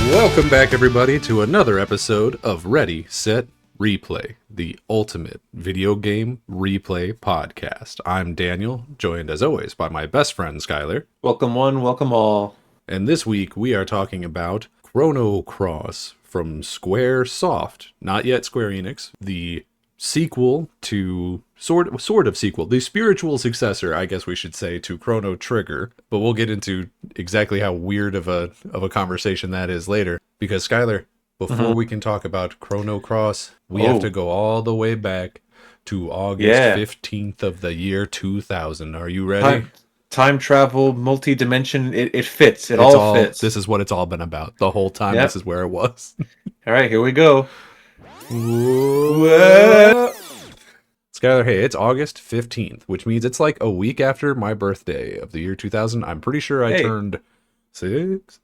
Welcome back, everybody, to another episode of Ready, Set, Replay, the ultimate video game replay podcast. I'm Daniel, joined as always by my best friend, Skyler. Welcome one, welcome all. And this week we are talking about Chrono from Square Soft, not yet Square Enix, the sequel to sort of sequel, the spiritual successor, I guess we should say, to Chrono Trigger. But we'll get into exactly how weird of a conversation that is later. Because Skyler, before we can talk about Chrono Cross, we have to go all the way back to August 15th of the year 2000. Are you ready? Time travel, multi-dimension, it fits. It all fits. This is what it's all been about. The whole time, This is where it was. All right, here we go. Skyler, hey, it's August 15th, which means it's like a week after my birthday of the year 2000. I'm pretty sure I turned 6.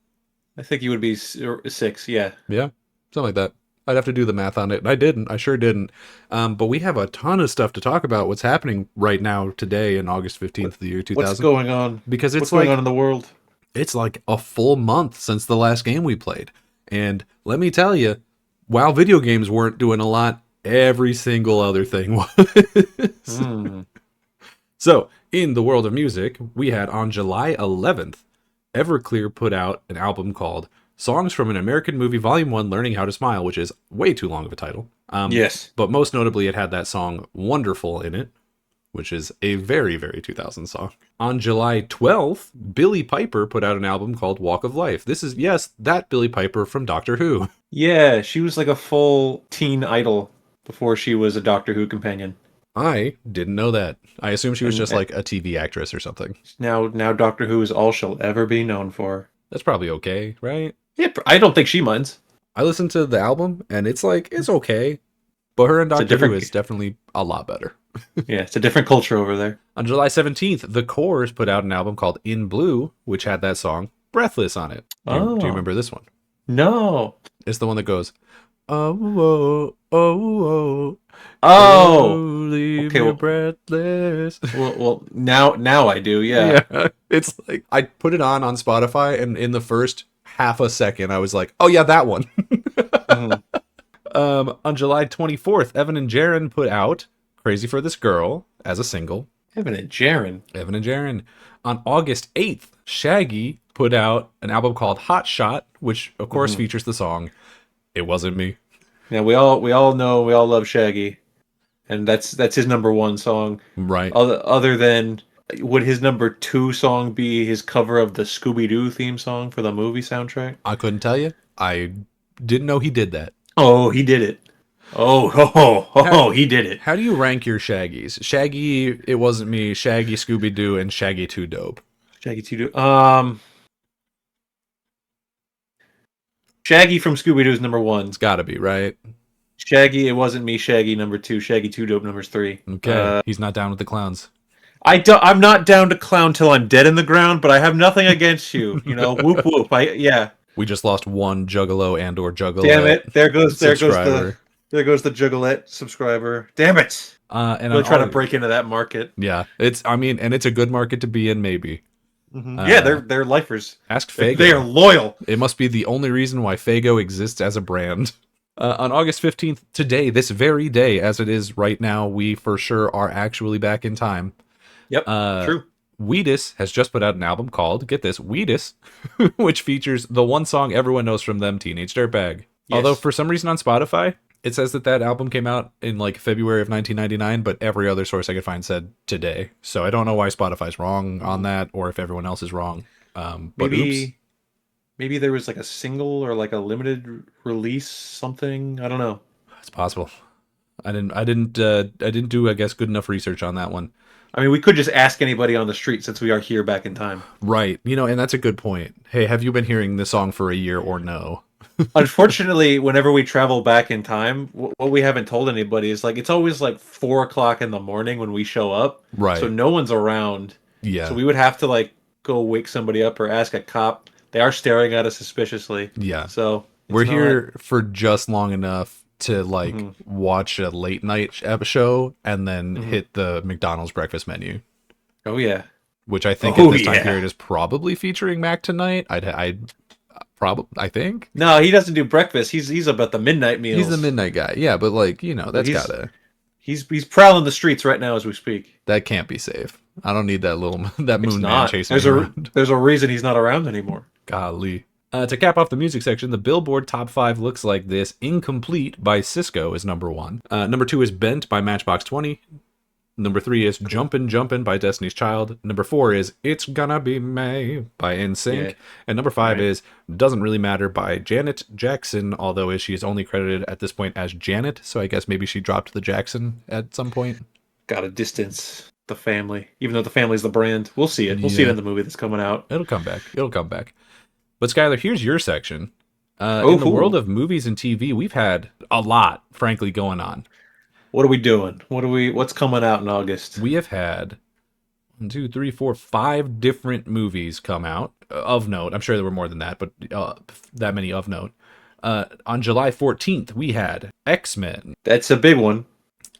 I think you would be 6, yeah. Yeah, something like that. I'd have to do the math on it, and I didn't. I sure didn't. But we have a ton of stuff to talk about. What's happening right now, today, in August 15th of the year 2000. What's going on? Because it's what's going on in the world? It's like a full month since the last game we played. And let me tell you, while video games weren't doing a lot, every single other thing was. So, in the world of music, we had on July 11th, Everclear put out an album called Songs from an American Movie Volume 1 Learning How to Smile, which is way too long of a title. Yes. But most notably, it had that song Wonderful in it, which is a very, very 2000 song. On July 12th, Billie Piper put out an album called Walk of Life. This is, yes, that Billie Piper from Doctor Who. Yeah, she was like a full teen idol before she was a Doctor Who companion. I didn't know that. I assumed she was just like a TV actress or something. Now Doctor Who is all she'll ever be known for. That's probably okay, right? Yeah, I don't think she minds. I listened to the album, and it's okay. But her and Doctor Who is definitely a lot better. Yeah, it's a different culture over there. On July 17th, The Corrs put out an album called In Blue, which had that song Breathless on it. Do you remember this one? No. It's the one that goes, oh, oh, oh, oh, leave me breathless. Well, now I do, yeah. It's like, I put it on Spotify, and in the first half a second, I was like, oh yeah, that one. On July 24th, Evan and Jaron put out Crazy for This Girl as a single. Evan and Jaron. On August 8th, Shaggy put out an album called Hot Shot, which of course features the song It Wasn't Me. Yeah, we all know, we all love Shaggy, and that's his number one song. Right. Other than, would his number 2 song be his cover of the Scooby-Doo theme song for the movie soundtrack? I couldn't tell you. I didn't know he did that. Oh, he did it. He did it. How do you rank your Shaggies? Shaggy, It Wasn't Me, Shaggy, Scooby-Doo, and Shaggy Too Dope. Shaggy Too Dope. Shaggy from Scooby-Doo is number 1. It's gotta be, right? Shaggy, It Wasn't Me, Shaggy number 2, Shaggy Too Dope number 3. Okay, he's not down with the clowns. I'm not down to clown till I'm dead in the ground, but I have nothing against you. You know, whoop whoop. We just lost one Juggalo and or Juggalette. Damn it! There goes the Juggalette subscriber. Damn it! And really trying to break into that market. Yeah, it's a good market to be in, maybe. Yeah, they're lifers. Ask Fago. They are loyal. It must be the only reason why Fago exists as a brand. On August 15th, today, this very day, as it is right now, we for sure are actually back in time. Yep, true. Wheatus has just put out an album called, get this, Wheatus, which features the one song everyone knows from them, Teenage Dirtbag. Yes. Although for some reason on Spotify, it says that album came out in like February of 1999, but every other source I could find said today. So I don't know why Spotify's wrong on that, or if everyone else is wrong. But maybe there was like a single or like a limited release something. I don't know. It's possible. I didn't do, I guess, good enough research on that one. I mean, we could just ask anybody on the street since we are here back in time. Right. And that's a good point. Hey, have you been hearing this song for a year or no? Unfortunately, whenever we travel back in time, what we haven't told anybody is like it's always like 4:00 in the morning when we show up. Right. So no one's around. Yeah. So we would have to like go wake somebody up or ask a cop. They are staring at us suspiciously. Yeah. So we're here for just long enough to like watch a late night show and then hit the McDonald's breakfast menu. Oh yeah. Which I think at this time period is probably featuring Mac Tonight. Probably, I think. No, he doesn't do breakfast. He's about the midnight meals. He's the midnight guy. Yeah, but like, that's gotta. He's prowling the streets right now as we speak. That can't be safe. I don't need that that moon man chasing me around. There's a reason he's not around anymore. Golly. To cap off the music section, the Billboard Top 5 looks like this. Incomplete by Cisco is number 1. Number 2 is Bent by Matchbox 20. Number 3 is Jumpin' Jumpin' by Destiny's Child. Number 4 is It's Gonna Be May by NSYNC. Yeah. And number 5 is Doesn't Really Matter by Janet Jackson, although she is only credited at this point as Janet, so I guess maybe she dropped the Jackson at some point. Gotta distance the family, even though the family's the brand. We'll see it. We'll see it in the movie that's coming out. It'll come back. But Skyler, here's your section. In the world of movies and TV, we've had a lot, frankly, going on. What are we doing? What's coming out in August? We have had 1, 2, 3, 4, 5 different movies come out of note. I'm sure there were more than that, but that many of note. On July 14th, we had X-Men. That's a big one.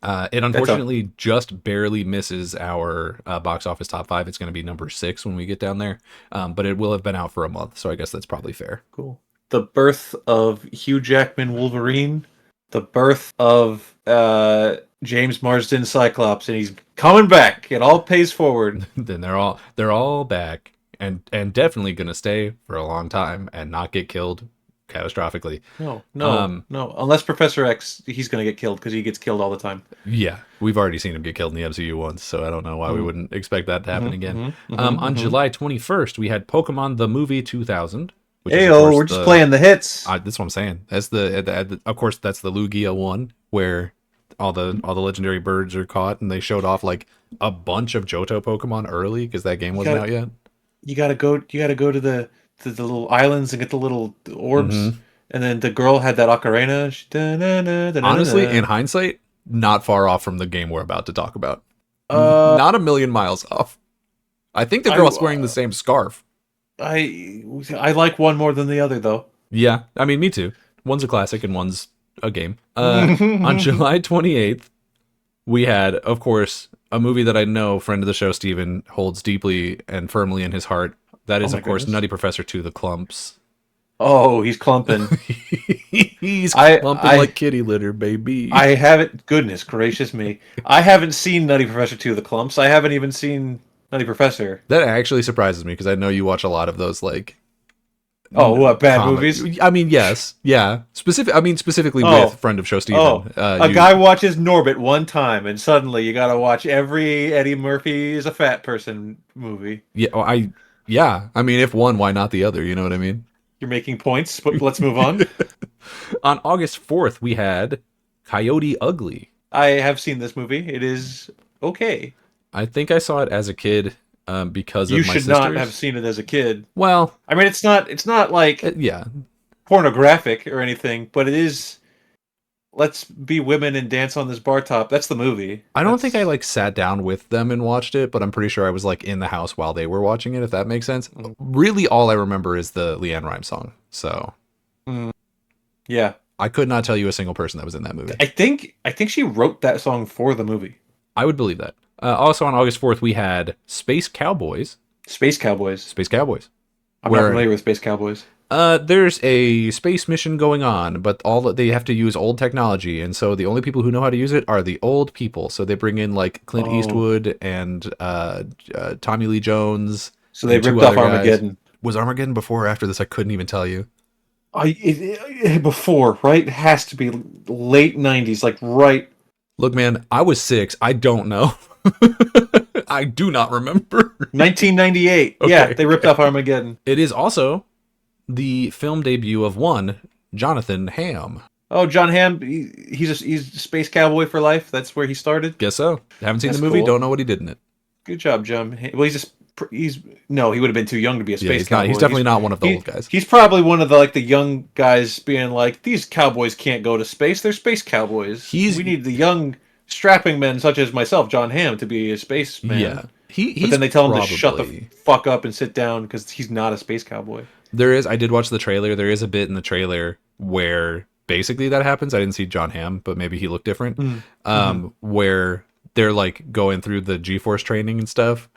It unfortunately just barely misses our box office top 5. It's going to be number 6 when we get down there. But it will have been out for a month, so I guess that's probably fair. Cool. The birth of Hugh Jackman Wolverine. The birth of James Marsden Cyclops, and he's coming back. It all pays forward. Then they're all back and definitely going to stay for a long time and not get killed catastrophically. No. Unless Professor X, he's going to get killed because he gets killed all the time. Yeah, we've already seen him get killed in the MCU once, so I don't know why we wouldn't expect that to happen again. On July 21st, we had Pokemon the Movie 2000. We're just playing the hits. That's what I'm saying. That's of course that's the Lugia one where all the legendary birds are caught, and they showed off like a bunch of Johto Pokemon early because that game wasn't out yet. You gotta go to the little islands and get the little orbs, and then the girl had that ocarina. Honestly, in hindsight, not far off from the game we're about to talk about. Not a million miles off. I think the girl's wearing the same scarf. I like one more than the other, though. Yeah, I mean, me too. One's a classic and one's a game. On July 28th, we had, of course, a movie that I know friend of the show, Steven, holds deeply and firmly in his heart. That is, of course, Nutty Professor 2, The Clumps. Oh, he's clumping. He's clumping like kitty litter, baby. I haven't, goodness gracious me. I haven't seen Nutty Professor 2, The Clumps. I haven't even seen Nutty Professor. That actually surprises me because I know you watch a lot of those, like... what, bad movies? I mean, yes. Yeah. Specifically with friend of show Steven. A guy watches Norbit one time, and suddenly you gotta watch every Eddie Murphy is a fat person movie. Yeah, I mean, if one, why not the other? You know what I mean? You're making points, but let's move on. On August 4th, we had Coyote Ugly. I have seen this movie. It is okay. I think I saw it as a kid because of my sisters. You should not have seen it as a kid. Well, I mean, it's not like pornographic or anything, but it is. Let's be women and dance on this bar top. That's the movie. I don't think I like sat down with them and watched it, but I'm pretty sure I was like in the house while they were watching it, if that makes sense. Really, all I remember is the Leanne Rimes song. So, yeah, I could not tell you a single person that was in that movie. I think she wrote that song for the movie. I would believe that. Also on August 4th, we had Space Cowboys. Space Cowboys. I'm not familiar with Space Cowboys. There's a space mission going on, but they have to use old technology, and so the only people who know how to use it are the old people. So they bring in like Clint Eastwood and Tommy Lee Jones. So they ripped off Armageddon. Guys. Was Armageddon before or after this? I couldn't even tell you. Before, right? It has to be late 90s, like right. Look, man, I was 6. I don't know. I do not remember. 1998. Okay. Yeah, they ripped off Armageddon. It is also the film debut of one Jonathan Hamm. Oh, John Hamm, he's a space cowboy for life. That's where he started. Guess so. Haven't seen the movie. Cool. Don't know what he did in it. Good job, John. Well, he would have been too young to be a space cowboy. He's definitely not one of the old guys. He's probably one of the young guys being like, these cowboys can't go to space. They're space cowboys. We need the young strapping men such as myself, John Hamm, to be a spaceman. Yeah. But then they tell him to shut the fuck up and sit down because he's not a space cowboy. I did watch the trailer. There is a bit in the trailer where basically that happens. I didn't see John Hamm, but maybe he looked different. Where they're like going through the G-Force training and stuff.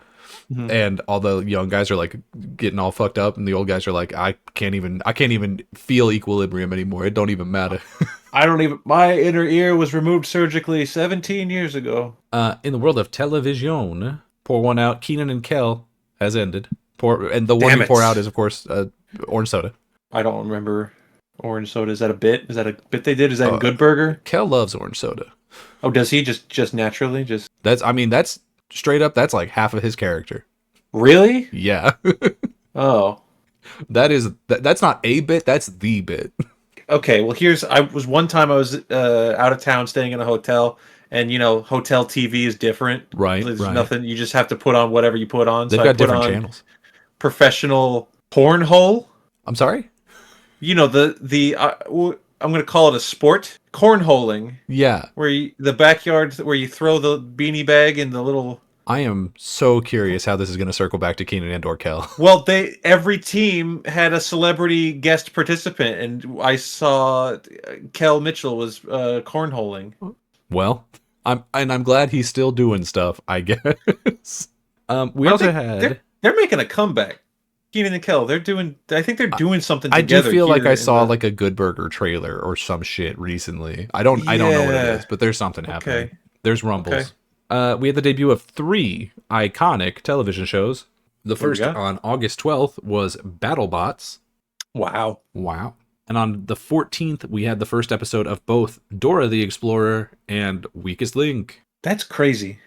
And all the young guys are like getting all fucked up, and the old guys are like, I can't even feel equilibrium anymore. It don't even matter. My inner ear was removed surgically 17 years ago. In the world of television, pour one out. Keenan and Kel has ended. And the one you pour out is, of course, orange soda. I don't remember orange soda. Is that a bit? Is that a bit they did? Is that in Good Burger? Kel loves orange soda. Oh, does he just naturally That's straight up. That's like half of his character. Really? Yeah. Oh. That's not a bit. That's the bit. Okay. Well, I was out of town staying in a hotel, and hotel TV is different. Right. There's nothing. You just have to put on whatever you put on. They've got different channels. Professional cornhole. I'm sorry? I'm going to call it a sport. Cornholing. Yeah. The backyard where you throw the beanie bag in the little... I am so curious how this is going to circle back to Keenan and or Kel. Well, every team had a celebrity guest participant, and I saw Kel Mitchell was cornholing. Well, I'm glad he's still doing stuff, I guess. They're making a comeback. Keenan and Kel, I think they're doing something together. I do feel like I saw like a Good Burger trailer or some shit recently. I don't know what it is, but there's something happening. There's rumbles. Okay. We had the debut of 3 iconic television shows. The first on August 12th was BattleBots. Wow. And on the 14th, we had the first episode of both Dora the Explorer and Weakest Link. That's crazy.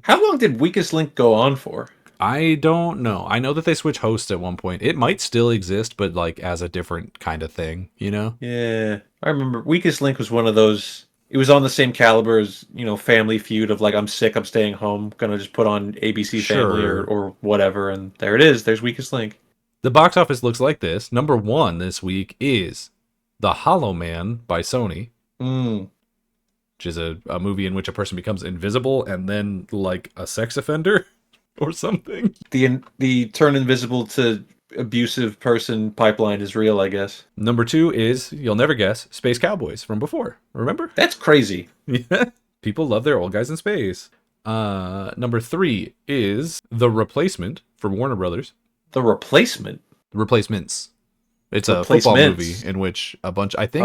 How long did Weakest Link go on for? I don't know. I know that they switch hosts at one point. It might still exist, but like as a different kind of thing, Yeah. I remember Weakest Link was one of those. It was on the same caliber as, Family Feud of like, I'm sick, I'm staying home, gonna just put on ABC Family or whatever, and there it is. There's Weakest Link. The box office looks like this. Number 1 this week is The Hollow Man by Sony. Which is a movie in which a person becomes invisible and then like a sex offender or something. The turn invisible to abusive person pipeline is real, I guess. Number 2 is, you'll never guess, Space Cowboys from before. Remember? That's crazy. Yeah. People love their old guys in space. Number 3 is The Replacement from Warner Brothers. The Replacement? The Replacements. It's a football movie in which a bunch, I think...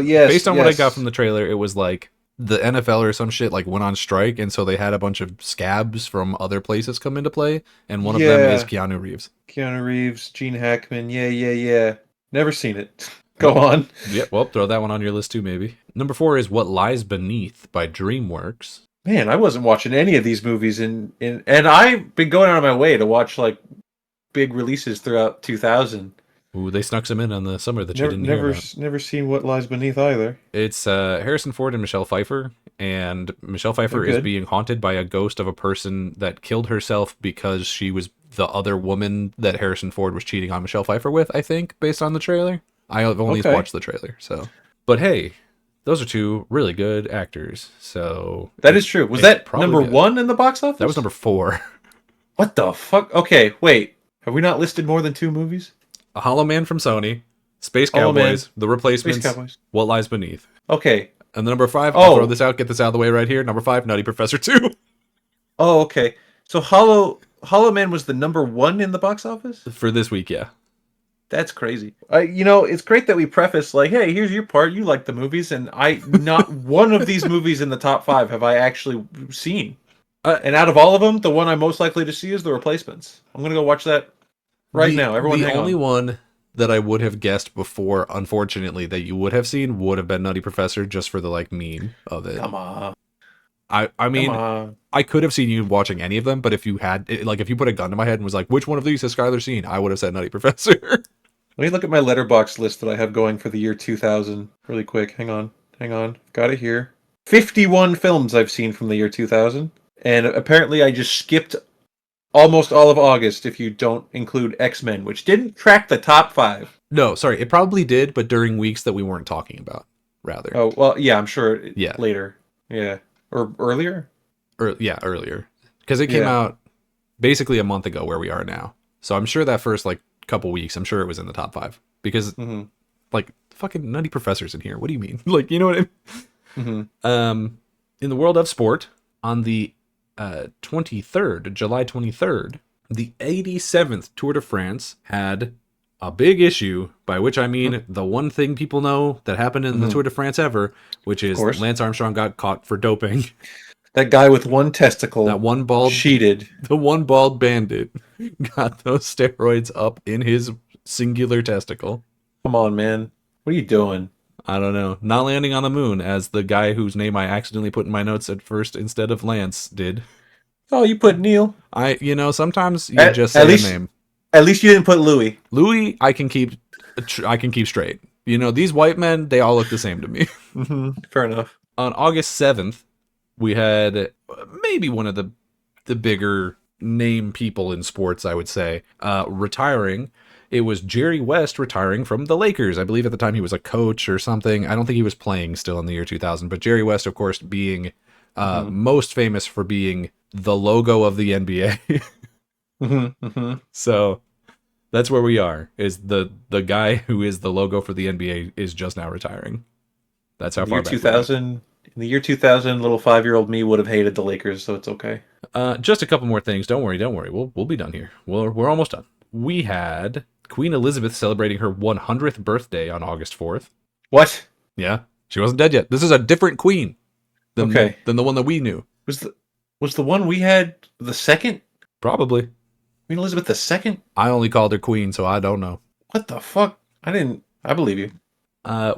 yes. Based on what I got from the trailer, it was like the NFL or some shit like went on strike, and so they had a bunch of scabs from other places come into play, and one of them is Keanu Reeves. Keanu Reeves, Gene Hackman, yeah. Never seen it. Go on. Yep, well, throw that one on your list too, maybe. Number 4 is What Lies Beneath by DreamWorks. Man, I wasn't watching any of these movies and I've been going out of my way to watch like big releases throughout 2000. Ooh, they snuck some in on the summer that you didn't hear about. Never seen What Lies Beneath either. It's Harrison Ford and Michelle Pfeiffer, and Michelle Pfeiffer is being haunted by a ghost of a person that killed herself because she was the other woman that Harrison Ford was cheating on Michelle Pfeiffer with, I think, based on the trailer. I've only watched the trailer, so. But hey, those are 2 really good actors, so... That is true. Was that number 1 in the box office? That was number 4. What the fuck? Okay, wait. Have we not listed more than 2 movies? A Hollow Man from Sony, Space Cowboys, The Replacements, What Lies Beneath. Okay. And the number 5, I'll throw this out, get this out of the way right here. Number 5, Nutty Professor 2. Oh, okay. So Hollow Man was the number 1 in the box office? For this week, yeah. That's crazy. It's great that we preface like, hey, here's your part. You like the movies, and not one of these movies in the top 5 have I actually seen. And out of all of them, the one I'm most likely to see is The Replacements. I'm gonna go watch that right now. Everyone, the only one that I would have guessed before, unfortunately, that you would have seen would have been Nutty Professor, just for the like meme of it. Come on. I mean, I could have seen you watching any of them, but if you had, if you put a gun to my head and was like, which one of these has Skyler seen? I would have said Nutty Professor. Let me look at my letterbox list that I have going for the year 2000 really quick. Hang on. Got it here. 51 films I've seen from the year 2000. And apparently I just skipped almost all of August if you don't include X-Men, which didn't crack the top 5. No, sorry. It probably did, but during weeks that we weren't talking about, rather. Oh, well, yeah, I'm sure yeah. Later. Yeah. Or earlier? Earlier. Because it came out basically a month ago where we are now. So I'm sure that first, couple weeks, I'm sure it was in the top 5. Because, fucking Nutty Professor's in here. What do you mean? You know what I mean? Mm-hmm. In the world of sport, on the 23rd, July 23rd, the 87th Tour de France had a big issue, by which I mean the one thing people know that happened in the Tour de France ever, which is Lance Armstrong got caught for doping. That guy with one testicle, that one bald cheated. The one bald bandit got those steroids up in his singular testicle. Come on, man. What are you doing? I don't know. Not landing on the moon, as the guy whose name I accidentally put in my notes at first instead of Lance did. Oh, you put Neil. Sometimes you just say a name. At least you didn't put Louis. Louis, I can keep straight. These white men, they all look the same to me. Fair enough. On August 7th, we had maybe one of the bigger name people in sports, I would say, retiring. It was Jerry West retiring from the Lakers. I believe at the time he was a coach or something. I don't think he was playing still in the year 2000. But Jerry West, of course, being most famous for being the logo of the NBA. So that's where we are. Is the guy who is the logo for the NBA is just now retiring. That's how far back. 2000. In the year 2000, little 5-year-old me would have hated the Lakers, so it's okay. Just a couple more things. Don't worry. We'll be done here. We're almost done. We had Queen Elizabeth celebrating her 100th birthday on August 4th. What? Yeah, she wasn't dead yet. This is a different queen than the one that we knew. Was the one we had the second? Probably. Queen Elizabeth II? I only called her queen, so I don't know. What the fuck? I believe you.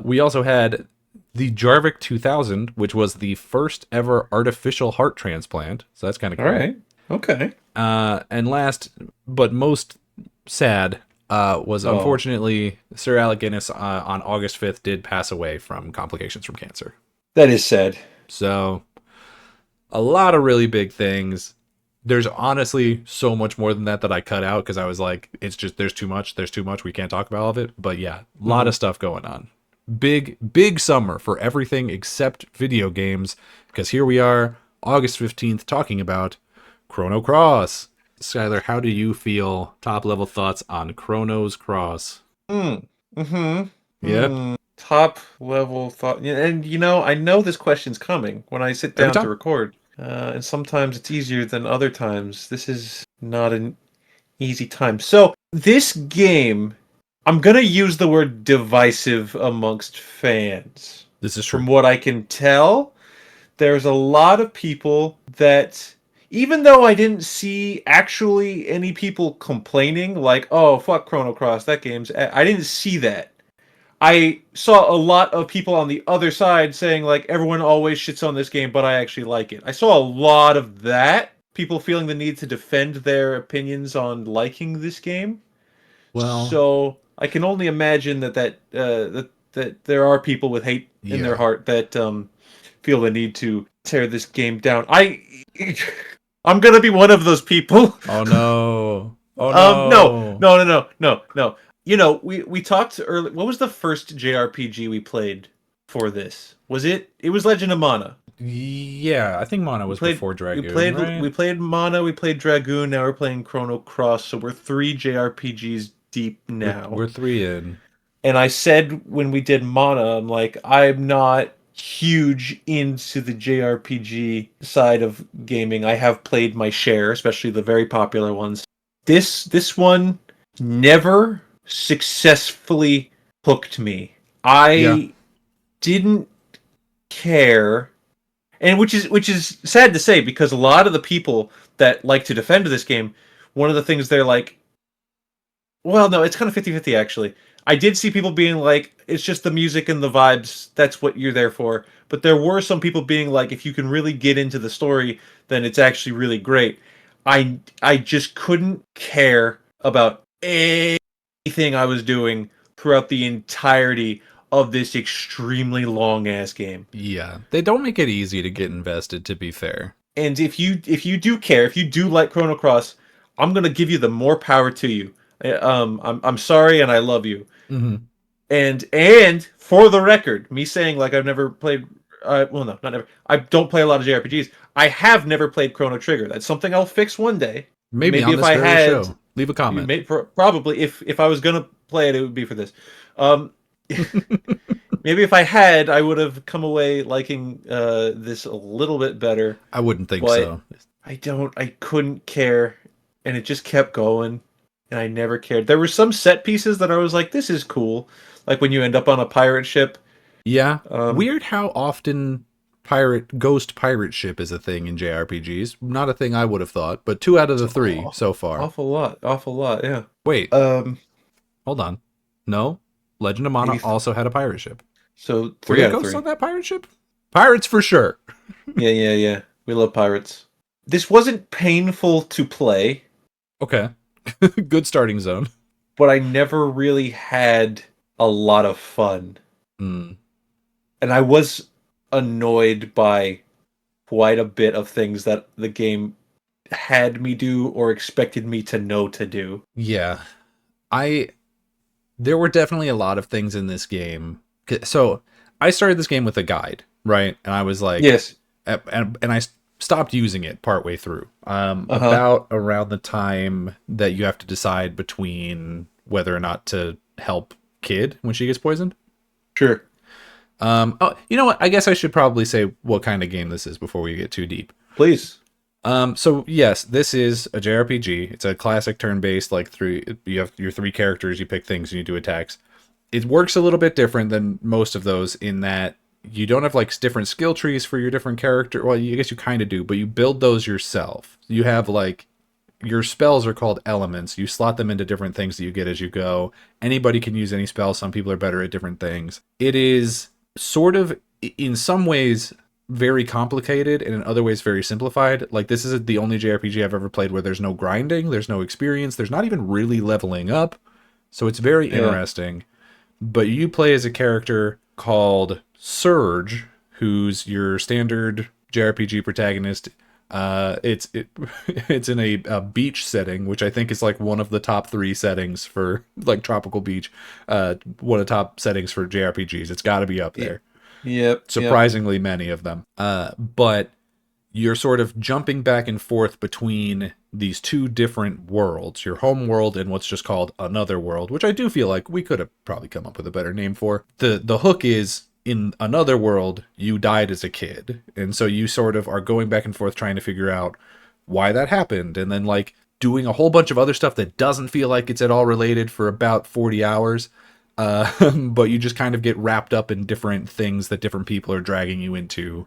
We also had the Jarvik 2000, which was the first ever artificial heart transplant. So that's kind of cool. All right. Okay. And last, but most sad, was unfortunately Sir Alec Guinness on August 5th did pass away from complications from cancer. That is sad. So a lot of really big things. There's honestly so much more than that I cut out because I was like, it's just, there's too much. We can't talk about all of it. But yeah, a lot of stuff going on. Big summer for everything except video games, because here we are, August 15th, talking about Chrono Cross. Skyler, how do you feel? Top level thoughts on Chrono's Cross? Yeah. Top level thought. And I know this question's coming when I sit down to record. And sometimes it's easier than other times. This is not an easy time. So this game, I'm going to use the word divisive amongst fans. This is true. From what I can tell, there's a lot of people that, even though I didn't see actually any people complaining, like, oh, fuck Chrono Cross, that game's... I didn't see that. I saw a lot of people on the other side saying, like, everyone always shits on this game, but I actually like it. I saw a lot of that. People feeling the need to defend their opinions on liking this game. Well... So I can only imagine that there are people with hate in their heart that feel the need to tear this game down. I'm gonna be one of those people. Oh no! Oh No. We talked early. What was the first JRPG we played for this? It was Legend of Mana. Yeah, I think Mana was before Dragoon. We played Mana. We played Dragoon. Now we're playing Chrono Cross. So we're 3 JRPGs deep now. We're 3 in. And I said when we did Mana, I'm like, I'm not huge into the JRPG side of gaming. I have played my share, especially the very popular ones. This one never successfully hooked me. I didn't care, and which is sad to say, because a lot of the people that like to defend this game, one of the things they're like, well, no, it's kind of 50-50 actually. I did see people being like, it's just the music and the vibes, that's what you're there for. But there were some people being like, if you can really get into the story, then it's actually really great. I just couldn't care about anything I was doing throughout the entirety of this extremely long-ass game. Yeah, they don't make it easy to get invested, to be fair. And if you do care, if you do like Chrono Cross, I'm going to give you the more power to you. I'm sorry, and I love you. Mm-hmm. And for the record, me saying like I've never played, well, no, not never. I don't play a lot of JRPGs. I have never played Chrono Trigger. That's something I'll fix one day. Maybe on if this I very had, show. Leave a comment. Probably if I was gonna play it, it would be for this. Maybe if I had, I would have come away liking this a little bit better. I wouldn't think so. I couldn't care, and it just kept going, and I never cared. There were some set pieces that I was like, this is cool, like when you end up on a pirate ship. Yeah. Um, Weird how often ghost pirate ship is a thing in JRPGs. Not a thing I would have thought, but 2 out of the 3 so far. awful lot, yeah. Wait, Um, hold on. No, Legend of Mana maybe also had a pirate ship. so Were 3 there out of ghosts 3. on that pirate ship? Pirates for sure. Yeah. We love pirates. This wasn't painful to play, Okay. Good starting zone. but I never really had a lot of fun. Mm. And I was annoyed by quite a bit of things that the game had me do or expected me to know to do. Yeah. I There were definitely a lot of things in this game. So, I started this game with a guide, right? And I was like, Yes. and I stopped using it partway through. Uh-huh. About around the time that you have to decide between whether or not to help Kid when she gets poisoned. Sure. Oh, you know what? I guess I should probably say what kind of game this is before we get too deep. Please. So yes, this is a JRPG. It's a classic turn-based, like you have your 3 characters, you pick things and you do attacks. It works a little bit different than most of those in that you don't have like different skill trees for your different character. Well, I guess you kind of do, but you build those yourself. You have like your spells are called elements. You slot them into different things that you get as you go. Anybody can use any spell. Some people are better at different things. It is sort of, in some ways, very complicated, and in other ways very simplified. Like, this is the only JRPG I've ever played where there's no grinding, there's no experience, there's not even really leveling up. So it's very interesting. But you play as a character called Surge, who's your standard JRPG protagonist. It's in a beach setting, which I think is like one of the top 3 settings for like tropical beach. One of the top settings for JRPGs. It's got to be up there. Yep. Surprisingly many of them. But you're sort of jumping back and forth between these 2 different worlds, your home world and what's just called another world, which I do feel like we could have probably come up with a better name for. The hook is, in another world, you died as a kid. And so you sort of are going back and forth trying to figure out why that happened. And then like doing a whole bunch of other stuff that doesn't feel like it's at all related for about 40 hours. But you just kind of get wrapped up in different things that different people are dragging you into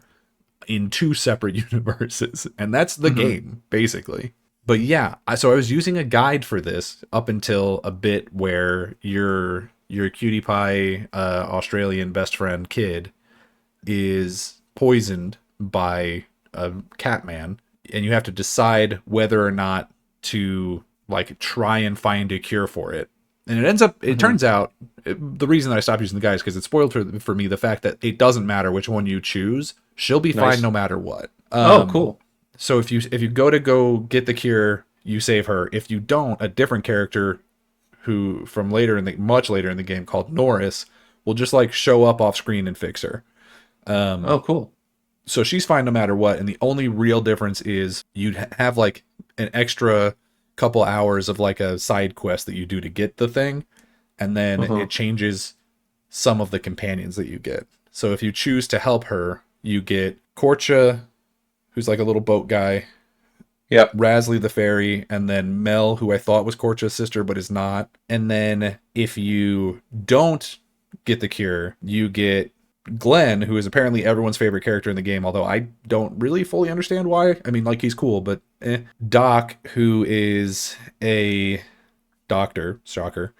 in 2 separate universes. And that's the game, basically. But yeah, so I was using a guide for this up until a bit where your cutie pie Australian best friend Kid is poisoned by a cat man, and you have to decide whether or not to like try and find a cure for it. And it turns out, the reason that I stopped using the guide is because it spoiled for me the fact that it doesn't matter which one you choose. She'll be fine no matter what. Cool. So if you go get the cure, you save her. If you don't, a different character who from much later in the game called Norris will just like show up off screen and fix her. Cool. So she's fine no matter what. And the only real difference is you'd have like an extra couple hours of like a side quest that you do to get the thing. And then it changes some of the companions that you get. So if you choose to help her, you get Korcha, who's like a little boat guy. Yep. Rasley the fairy, and then Mel, who I thought was Korcha's sister, but is not. And then if you don't get the cure, you get Glenn, who is apparently everyone's favorite character in the game, although I don't really fully understand why. I mean, like, he's cool, but Doc, who is a doctor, shocker.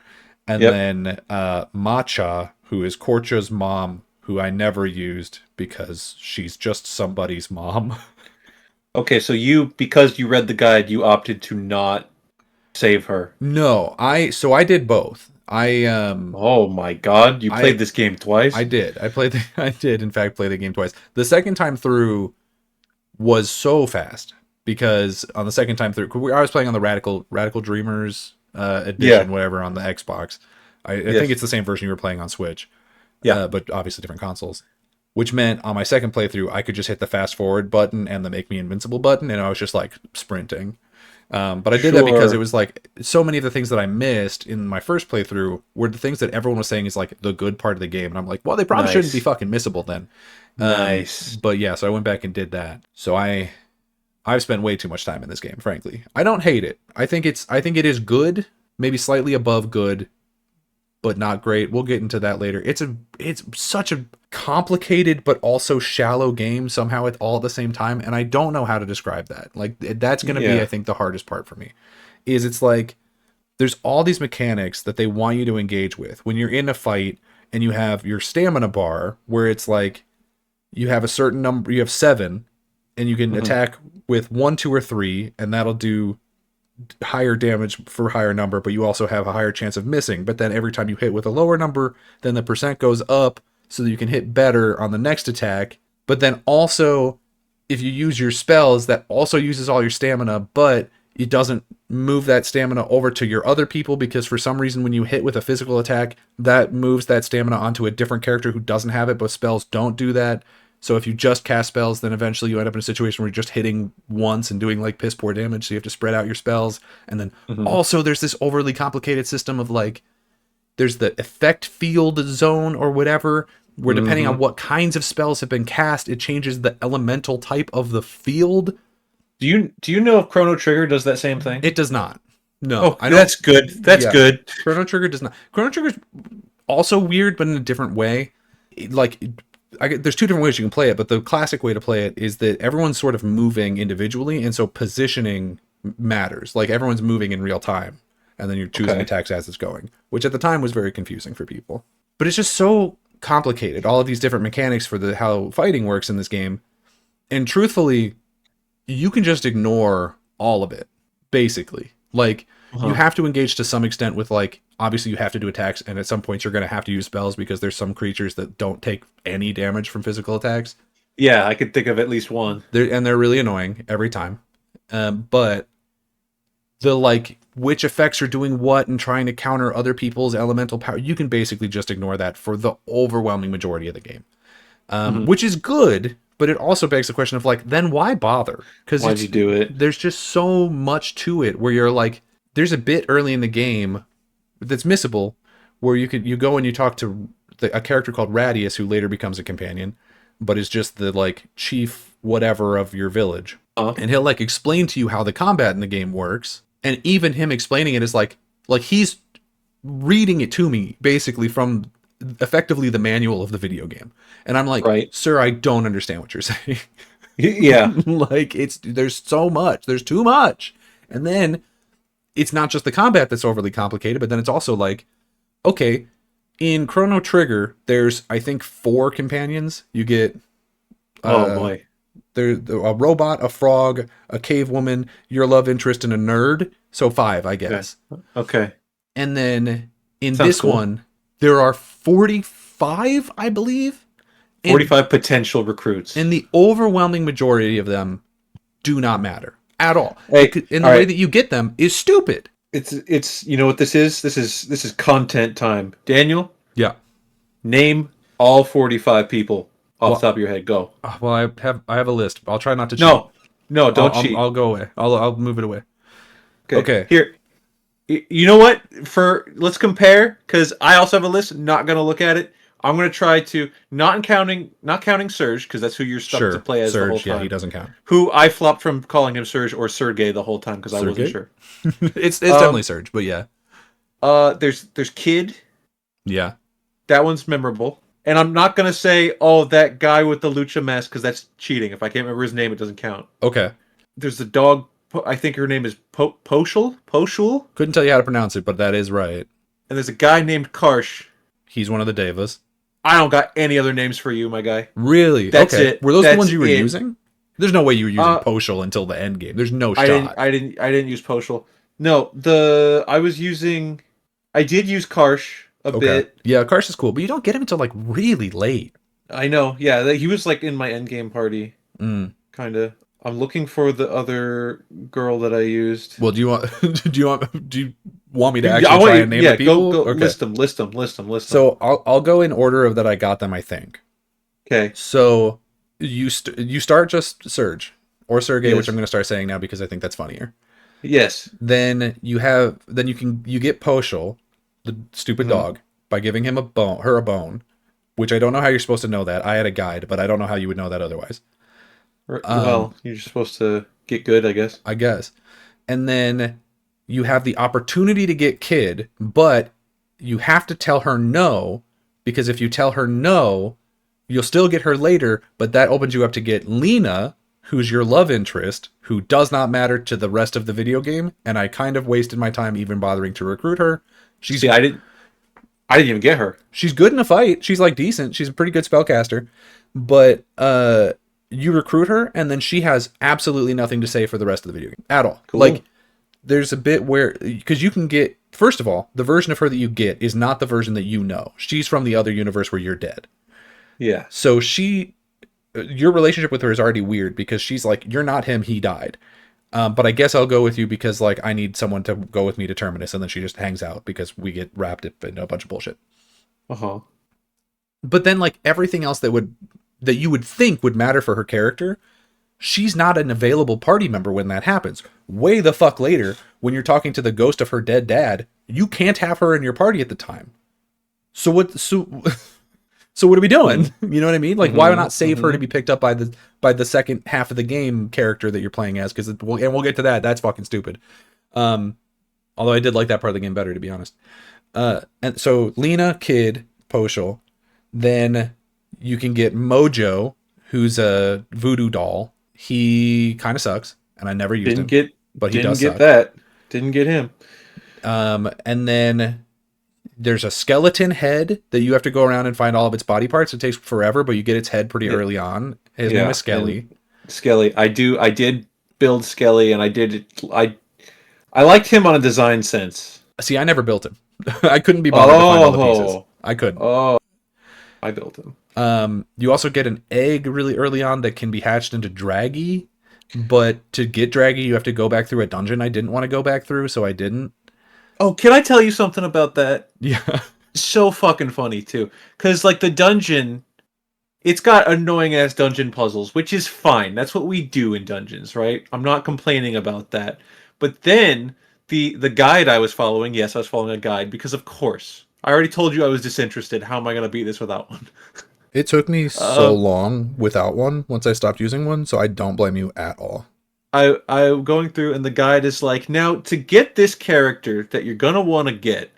And then Matcha, who is Korcha's mom, who I never used because she's just somebody's mom. Okay, so because you read the guide, you opted to not save her. No, I did both. Oh my god, you played this game twice? I did. I did in fact play the game twice. The second time through was so fast because on the second time through, I was playing on the Radical Dreamers edition, whatever, on the Xbox. I think it's the same version you were playing on Switch. Yeah, but obviously different consoles. Which meant on my second playthrough, I could just hit the fast forward button and the make me invincible button, and I was just like sprinting. But I did that because it was like so many of the things that I missed in my first playthrough were the things that everyone was saying is like the good part of the game. And I'm like, well, they probably shouldn't be fucking missable then. Nice. But yeah, so I went back and did that. So I I've spent way too much time in this game, frankly. I don't hate it. I think it is good, maybe slightly above good, but not great. We'll get into that later. It's such a complicated but also shallow game somehow at all at the same time, and I don't know how to describe that. Like that's going to be, I think, the hardest part for me. Is it's like there's all these mechanics that they want you to engage with when you're in a fight, and you have your stamina bar where it's like you have a certain number, you have 7, and you can attack with 1, 2, or 3, and that'll do higher damage for a higher number, but you also have a higher chance of missing. But then every time you hit with a lower number, then the percent goes up so that you can hit better on the next attack. But then also, if you use your spells, that also uses all your stamina, but it doesn't move that stamina over to your other people, because for some reason when you hit with a physical attack, that moves that stamina onto a different character who doesn't have it, but spells don't do that. So if you just cast spells, then eventually you end up in a situation where you're just hitting once and doing like piss poor damage. So you have to spread out your spells. And then also there's this overly complicated system of like, there's the effect field zone or whatever, where depending on what kinds of spells have been cast, it changes the elemental type of the field. Do you know if Chrono Trigger does that same thing? It does not. No. Oh, that's good. That's good. Chrono Trigger does not. Chrono Trigger's also weird, but in a different way. There's 2 different ways you can play it, but the classic way to play it is that everyone's sort of moving individually, and so positioning matters. Like everyone's moving in real time, and then you're choosing attacks as it's going, which at the time was very confusing for people. But it's just so complicated, all of these different mechanics for how fighting works in this game. And truthfully, you can just ignore all of it, basically. Like, you have to engage to some extent with, like, obviously you have to do attacks, and at some points you're going to have to use spells because there's some creatures that don't take any damage from physical attacks. Yeah, I could think of at least one. They're really annoying every time. But the, like, which effects are doing what and trying to counter other people's elemental power, you can basically just ignore that for the overwhelming majority of the game. Which is good, but it also begs the question of, like, then why bother? Because why'd you do it? There's just so much to it where you're like, there's a bit early in the game that's missable where you go and you talk to a character called Radius, who later becomes a companion, but is just the, like, chief whatever of your village. And he'll, like, explain to you how the combat in the game works. And even him explaining it is like he's reading it to me basically from effectively the manual of the video game. And I'm like, sir, I don't understand what you're saying. Yeah. Like, there's so much. There's too much. And then it's not just the combat that's overly complicated, but then it's also like, okay, in Chrono Trigger, there's, I think, 4 companions. You get... oh, boy. There's a robot, a frog, a cave woman, your love interest, and a nerd. So 5, I guess. Okay. And then in this one, there are 45, I believe. 45 potential recruits. And the overwhelming majority of them do not matter at all. Hey, and the way that you get them is stupid. It's you know what this is? This is content time. Daniel? Yeah. Name all 45 people. Off the top of your head, go. Well, I have a list. I'll try not to cheat. No, don't cheat. I'll go away. I'll move it away. Okay. Here, you know what? Let's compare, because I also have a list. Not gonna look at it. I'm gonna try to not counting Serge, because that's who you're stuck to play as Serge, the whole time. Yeah, he doesn't count. Who I flopped from calling him Serge or Sergey the whole time because I wasn't sure. It's definitely Serge, but yeah. There's Kid. Yeah. That one's memorable. And I'm not going to say, oh, that guy with the lucha mask, because that's cheating. If I can't remember his name, it doesn't count. Okay. There's the dog, I think her name is Poshul? Couldn't tell you how to pronounce it, but that is right. And there's a guy named Karsh. He's one of the Devas. I don't got any other names for you, my guy. Really? That's it. Were those the ones you were using? There's no way you were using Poshul until the end game. There's no shot. I didn't use Poshul. No, I did use Karsh. A bit. Yeah, Karsh is cool, but you don't get him until, like, really late. I know. Yeah, he was, like, in my endgame party. Kind of. I'm looking for the other girl that I used. Well, do you want me to actually try and name the people? Go list them. So I'll go in order of that I got them, I think. Okay. So you start just Serge or Sergey, which I'm going to start saying now because I think that's funnier. Yes. Then you get Poshul, the stupid dog, by giving him her a bone, which I don't know how you're supposed to know that. I had a guide, but I don't know how you would know that otherwise. Well, you're supposed to. Get good, I guess. I guess. And then you have the opportunity to get Kid, but you have to tell her no, because if you tell her no, you'll still get her later, but that opens you up to get Lena, who's your love interest, who does not matter to the rest of the video game, and I kind of wasted my time even bothering to recruit her. See, I didn't even get her. She's good in a fight. She's like decent. She's a pretty good spellcaster. But you recruit her, and then she has absolutely nothing to say for the rest of the video game at all. Cool. Like, there's a bit where, because you can get, first of all, the version of her that you get is not the version that you know. She's from the other universe where you're dead. Yeah. So your relationship with her is already weird because she's like, you're not him, he died. But I guess I'll go with you because like I need someone to go with me to Terminus, and then she just hangs out because we get wrapped up in a bunch of bullshit. Uh-huh. But then like everything else that you would think would matter for her character, she's not an available party member when that happens. Way the fuck later, when you're talking to the ghost of her dead dad, you can't have her in your party at the time. So what are we doing? You know what I mean? Like, why not save her to be picked up by the second half of the game character that you're playing as? Because we'll get to that. That's fucking stupid. Although I did like that part of the game better, to be honest. And so Lena, Kid, Poshel. Then you can get Mojo, who's a voodoo doll. He kind of sucks, and I never used him. But he does suck. Didn't get him. And then there's a skeleton head that you have to go around and find all of its body parts. It takes forever, but you get its head pretty early on. His name is Skelly. Skelly. I did build Skelly, and I liked him on a design sense. See, I never built him. I couldn't be bothered to find all the pieces. I couldn't. Oh, I built him. You also get an egg really early on that can be hatched into Draggy, but to get Draggy, you have to go back through a dungeon I didn't want to go back through, so I didn't. Oh, can I tell you something about that? Yeah. So fucking funny, too. Because, like, the dungeon, it's got annoying-ass dungeon puzzles, which is fine. That's what we do in dungeons, right? I'm not complaining about that. But then, the guide I was following, yes, I was following a guide, because of course. I already told you I was disinterested. How am I going to beat this without one? It took me so long without one once I stopped using one, so I don't blame you at all. I'm going through, and the guide is like, now, to get this character that you're going to want to get,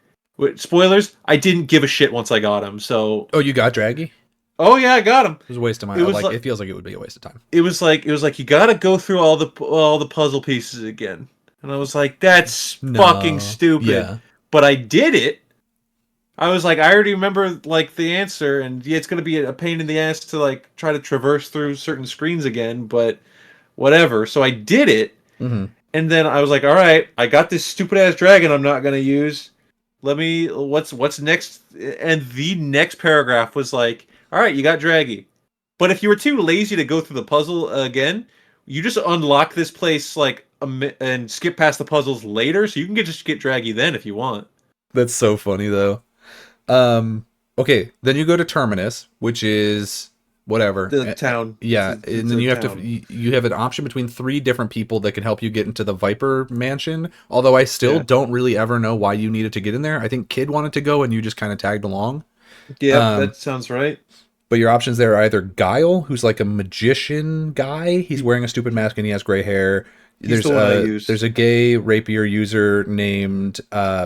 spoilers, I didn't give a shit once I got him, so... Oh, you got Draggy? Oh, yeah, I got him. It was a waste of my time. It feels like it would be a waste of time. It was like you got to go through all the puzzle pieces again. And I was like, that's fucking stupid. Yeah. But I did it. I was like, I already remember, like, the answer, and yeah, it's going to be a pain in the ass to, like, try to traverse through certain screens again, but whatever. So I did it, and then I was like, all right, I got this stupid-ass dragon I'm not going to use. What's next? And the next paragraph was like, all right, you got Draggy. But if you were too lazy to go through the puzzle again, you just unlock this place, like, and skip past the puzzles later, so you can just get Draggy then if you want. That's so funny, though. Okay, then you go to Terminus, which is whatever. The town. Yeah, and then you have an option between 3 different people that can help you get into the Viper Mansion, although I still don't really ever know why you needed to get in there. I think Kid wanted to go and you just kind of tagged along. Yeah, that sounds right. But your options there are either Guile, who's like a magician guy. He's wearing a stupid mask and he has gray hair. There's a gay rapier user named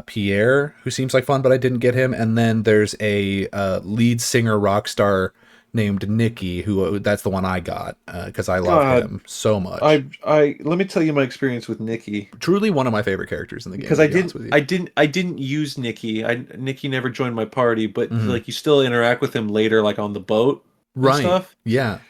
Pierre who seems like fun, but I didn't get him. And then there's a lead singer rock star named Nikki, who that's the one I got because I love him so much. Let me tell you my experience with Nikki. Truly one of my favorite characters in the game. Because I didn't use Nikki. Nikki never joined my party, but like you still interact with him later, like on the boat, and stuff. Yeah,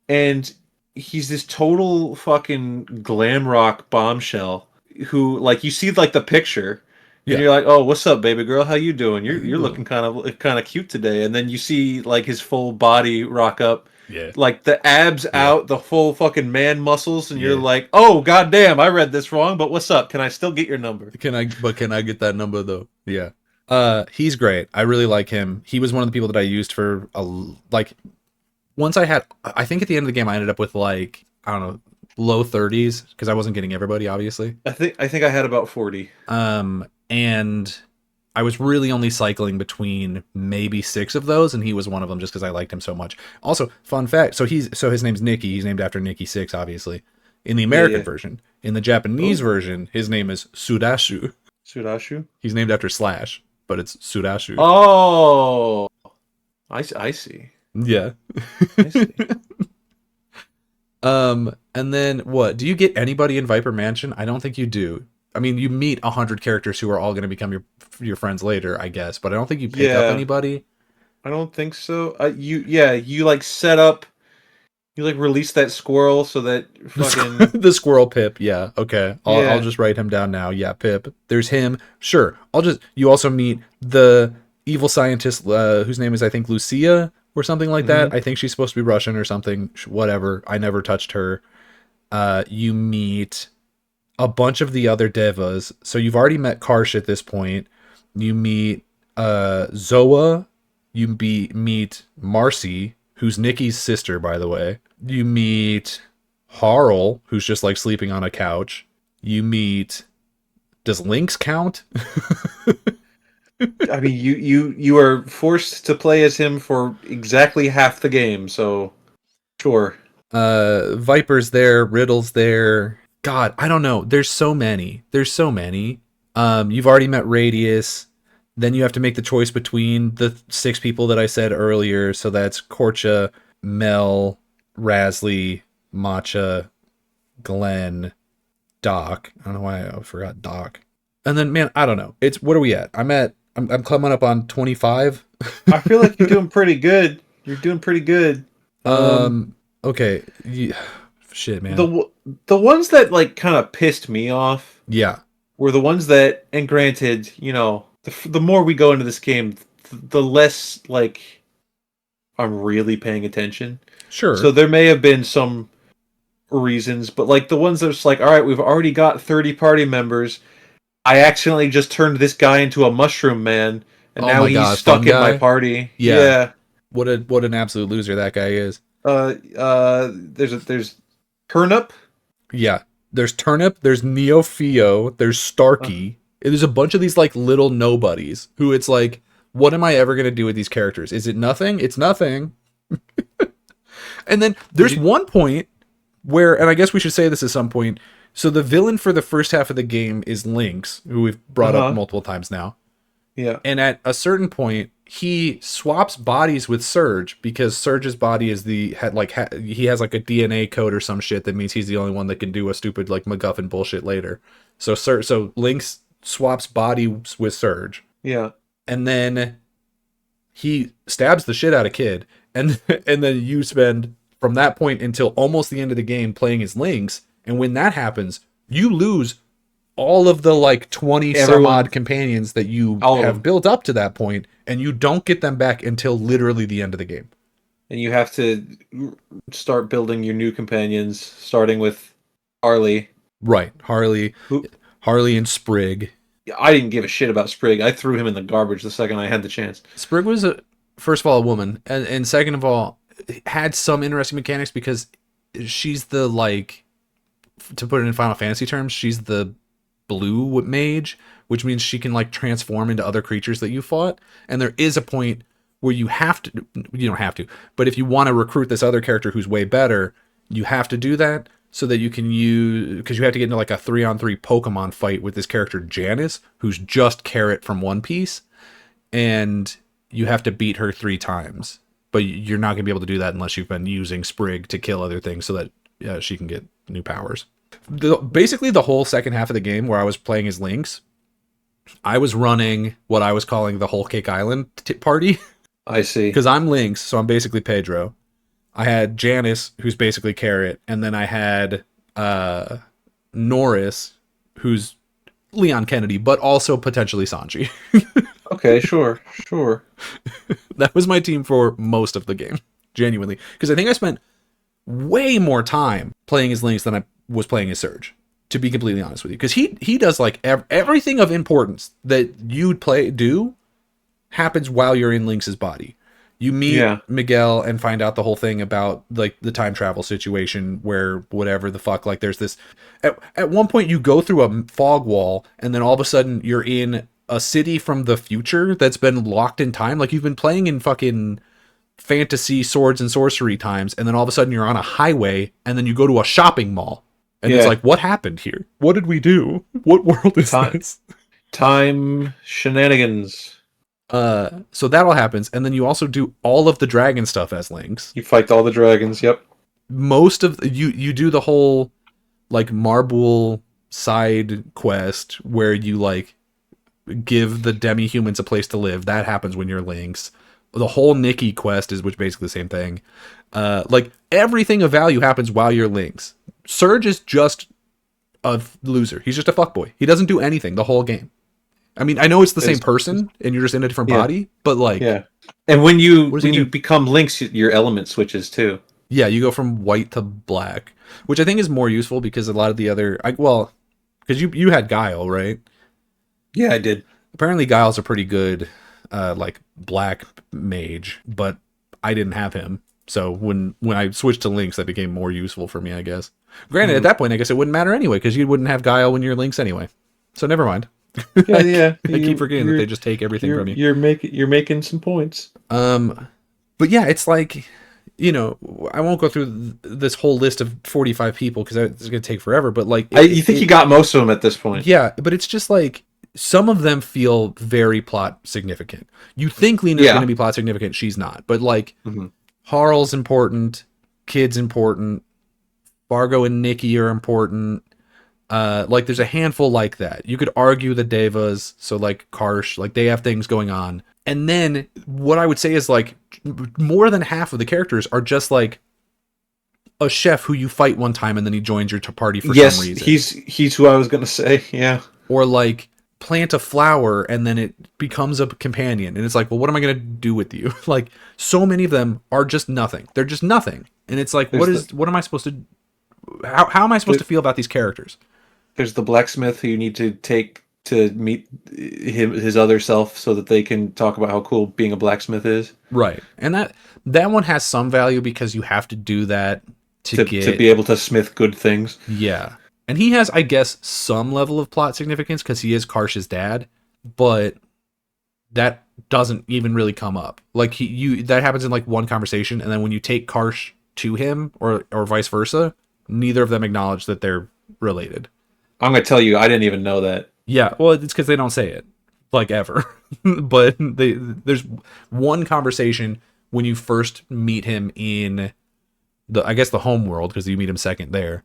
and he's this total fucking glam rock bombshell who, like, you see like the picture and you're like, oh, what's up, baby girl, how you doing? You're looking kind of cute today. And then you see like his full body rock up, like the abs out, the full fucking man muscles, and you're like, oh goddamn, I read this wrong, but what's up? Can I still get your number? Can I get that number though? Yeah. He's great. I really like him. He was one of the people that I used for once I think at the end of the game, I ended up with like, I don't know, low 30s because I wasn't getting everybody, obviously. I think I had about 40. And I was really only cycling between maybe 6 of those, and he was one of them just because I liked him so much. Also, fun fact, so his name's Nicky. He's named after Nikki Sixx, obviously. in the American version. In the Japanese version, his name is Sudashu. Sudashu? He's named after Slash, but it's Sudashu. Oh, I see. Yeah. I see. And then what? Do you get anybody in Viper Mansion? I don't think you do. I mean, you meet 100 characters who are all going to become your friends later, I guess, but I don't think you pick up anybody. I don't think so. You like set up, you like release that squirrel so that fucking the squirrel Pip. Yeah, okay. I'll just write him down now. Yeah, Pip. There's him. Sure. You also meet the evil scientist whose name is, I think, Lucia or something like that. I think she's supposed to be Russian or something. Whatever. I never touched her. You meet a bunch of the other devas. So you've already met Karsh at this point. You meet Zoa. You meet Marcy, who's Nikki's sister, by the way. You meet Harl, who's just like sleeping on a couch. You meet... Does Lynx count? I mean, you are forced to play as him for exactly half the game, so sure. Viper's there, Riddle's there. God, I don't know. There's so many. You've already met Radius. Then you have to make the choice between the 6 people that I said earlier. So that's Korcha, Mel, Rasley, Matcha, Glenn, Doc. I don't know why I forgot Doc. And then, man, I don't know. What are we at? I'm coming up on 25. I feel like you're doing pretty good. Okay. Yeah. Shit, man. The ones that like kind of pissed me off. Yeah. Were the ones that, and granted, you know, the more we go into this game, the less like I'm really paying attention. Sure. So there may have been some reasons, but like the ones that's like, all right, we've already got 30 party members. I accidentally just turned this guy into a mushroom man, and now he's stuck in my party. Yeah. What an absolute loser that guy is. There's Turnip. Yeah. There's Turnip, there's Neofeo, there's Starkey. There's a bunch of these like little nobodies who it's like, what am I ever going to do with these characters? Is it nothing? It's nothing. And then there's one point where, and I guess we should say this at some point. So the villain for the first half of the game is Lynx, who we've brought up multiple times now. Yeah. And at a certain point, he swaps bodies with Surge because Surge's body is he has like a DNA code or some shit that means he's the only one that can do a stupid like MacGuffin bullshit later. So Lynx swaps bodies with Surge. Yeah. And then he stabs the shit out of Kid, and then you spend from that point until almost the end of the game playing as Lynx, and when that happens, you lose all of the like 20 some odd companions that you have built up to that point, and you don't get them back until literally the end of the game. And you have to start building your new companions, starting with Harley. Right, Harley and Sprig. I didn't give a shit about Sprig. I threw him in the garbage the second I had the chance. Sprig was, first of all, a woman, and second of all, had some interesting mechanics because she's the, like, to put it in Final Fantasy terms, she's the blue mage, which means she can, like, transform into other creatures that you fought. And there is a point where you don't have to, but if you want to recruit this other character who's way better, you have to do that. So that you can use, because you have to get into like a 3-on-3 Pokemon fight with this character Janice, who's just Carrot from One Piece, and you have to beat her 3 times. But you're not going to be able to do that unless you've been using Sprig to kill other things so that she can get new powers. Basically, the whole second half of the game where I was playing as Lynx, I was running what I was calling the Whole Cake Island party. I see. Because I'm Lynx, so I'm basically Pedro. I had Janice, who's basically Carrot, and then I had Norris, who's Leon Kennedy, but also potentially Sanji. Okay, sure. That was my team for most of the game, genuinely. Because I think I spent way more time playing as Lynx than I was playing as Surge, to be completely honest with you. Because he does like everything of importance that you'd do happens while you're in Lynx's body. You meet Miguel and find out the whole thing about like the time travel situation where whatever the fuck, like there's this, at one point you go through a fog wall and then all of a sudden you're in a city from the future that's been locked in time. Like you've been playing in fucking fantasy swords and sorcery times. And then all of a sudden you're on a highway and then you go to a shopping mall And it's like, what happened here? What did we do? What world is this? Time shenanigans. So that all happens, and then you also do all of the dragon stuff as Lynx. You fight all the dragons, yep. Most of you do the whole like marble side quest where you like give the demi-humans a place to live. That happens when you're Lynx. The whole Nikki quest is which basically the same thing. Like everything of value happens while you're Lynx. Surge is just a loser. He's just a fuckboy. He doesn't do anything the whole game. I mean, I know it's the same person and you're just in a different body, but like, and when you become Lynx, your element switches too. Yeah, you go from white to black, which I think is more useful because a lot of the other, because you had Guile, right? Yeah, I did. Apparently, Guile's a pretty good, like black mage, but I didn't have him. So when I switched to Lynx, that became more useful for me, I guess. Granted, at that point, I guess it wouldn't matter anyway because you wouldn't have Guile when you're Lynx anyway. So never mind. Yeah. I keep forgetting that they just take everything from you. You're making some points. But yeah, it's like, you know, I won't go through this whole list of 45 people because it's going to take forever. But like, you think you got most of them at this point? Yeah, but it's just like some of them feel very plot significant. You think Lena's going to be plot significant, she's not. But like, Harl's important, Kid's important, Fargo and Nikki are important. Like there's a handful like that. You could argue the Devas, so like Karsh, like they have things going on. And then what I would say is like more than half of the characters are just like a chef who you fight one time and then he joins your party for some reason. He's who I was gonna say, yeah. Or like plant a flower and then it becomes a companion and it's like, well, what am I gonna do with you? Like so many of them are just nothing. They're just nothing. And it's like, what am I supposed to how am I supposed to feel about these characters? There's the blacksmith who you need to take to meet his other self so that they can talk about how cool being a blacksmith is. Right. And that one has some value because you have to do that to be able to smith good things. Yeah. And he has, I guess, some level of plot significance because he is Karsh's dad, but that doesn't even really come up. Like that happens in like one conversation, and then when you take Karsh to him or vice versa, neither of them acknowledge that they're related. I'm going to tell you, I didn't even know that. Yeah, well, it's because they don't say it, like, ever. But there's one conversation when you first meet him in the home world, because you meet him second there,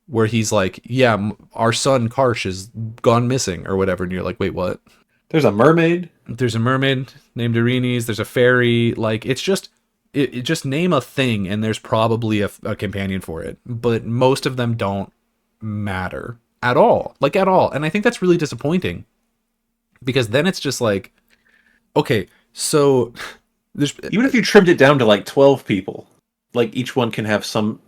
where he's like, yeah, our son Karsh has gone missing, or whatever, and you're like, wait, what? There's a mermaid? There's a mermaid named Irenes, there's a fairy, like, it's just... It just name a thing, and there's probably a companion for it. But most of them don't matter at all. Like, at all. And I think that's really disappointing. Because then it's just like, okay, so... Even if you trimmed it down to, like, 12 people, like, each one can have some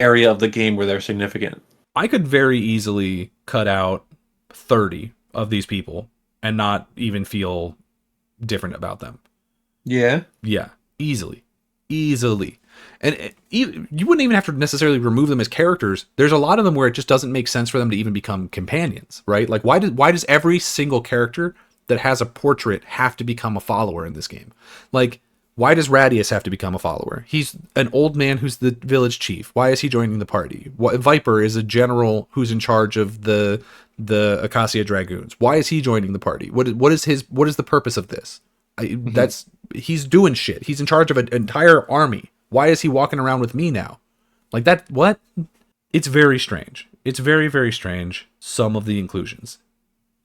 area of the game where they're significant. I could very easily cut out 30 of these people and not even feel different about them. Yeah? Yeah, easily. And you wouldn't even have to necessarily remove them as characters. There's a lot of them where it just doesn't make sense for them to even become companions, right? Like, why does every single character that has a portrait have to become a follower in this game? Like, why does Radius have to become a follower? He's an old man who's the village chief. Why is he joining the party? Viper is a general who's in charge of the Acacia Dragoons. Why is he joining the party? What is the purpose of this? He's doing shit. He's in charge of an entire army. Why is he walking around with me now? Like that, what? It's very strange. It's very, very strange, some of the inclusions.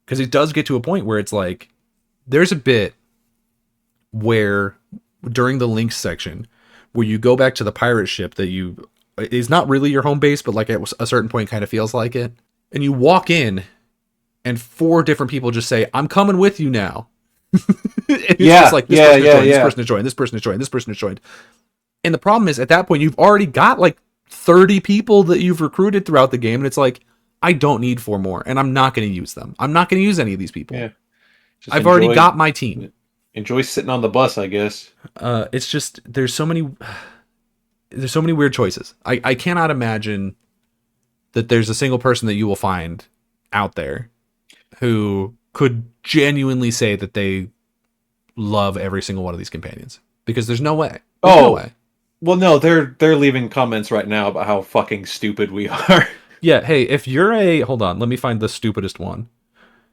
Because it does get to a point where it's like, there's a bit where, during the Lynx section, where you go back to the pirate ship that is not really your home base, but like at a certain point kind of feels like it. And you walk in, and 4 different people just say, I'm coming with you now. It's just like, this person has joined, this person has joined, this person has joined. And the problem is, at that point, you've already got like 30 people that you've recruited throughout the game, and it's like, I don't need 4 more, and I'm not going to use them. I'm not going to use any of these people. Yeah. I've already got my team. Enjoy sitting on the bus, I guess. It's just, there's so many weird choices. I cannot imagine that there's a single person that you will find out there who could genuinely say that they love every single one of these companions, because there's no way. No way. Well, no, they're leaving comments right now about how fucking stupid we are. Yeah, hey, if you're a hold on, let me find the stupidest one.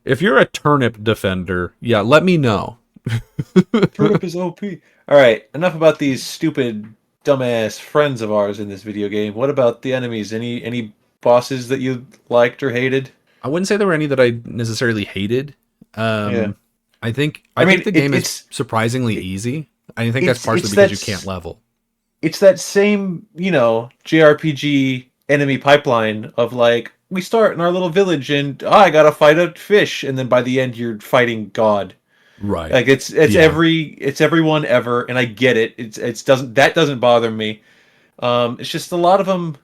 If you're a turnip defender, yeah, let me know. Turnip is OP. All right, enough about these stupid, dumbass friends of ours in this video game. What about the enemies? Any bosses that you liked or hated? I wouldn't say there were any that I necessarily hated. Yeah. I think I mean, the game is surprisingly easy. I think that's partially it's because you can't level. It's that same, JRPG enemy pipeline of like, we start in our little village and I gotta fight a fish, and then by the end you're fighting God. Right. Like it's everyone ever, and I get it. It's doesn't bother me. It's just a lot of them.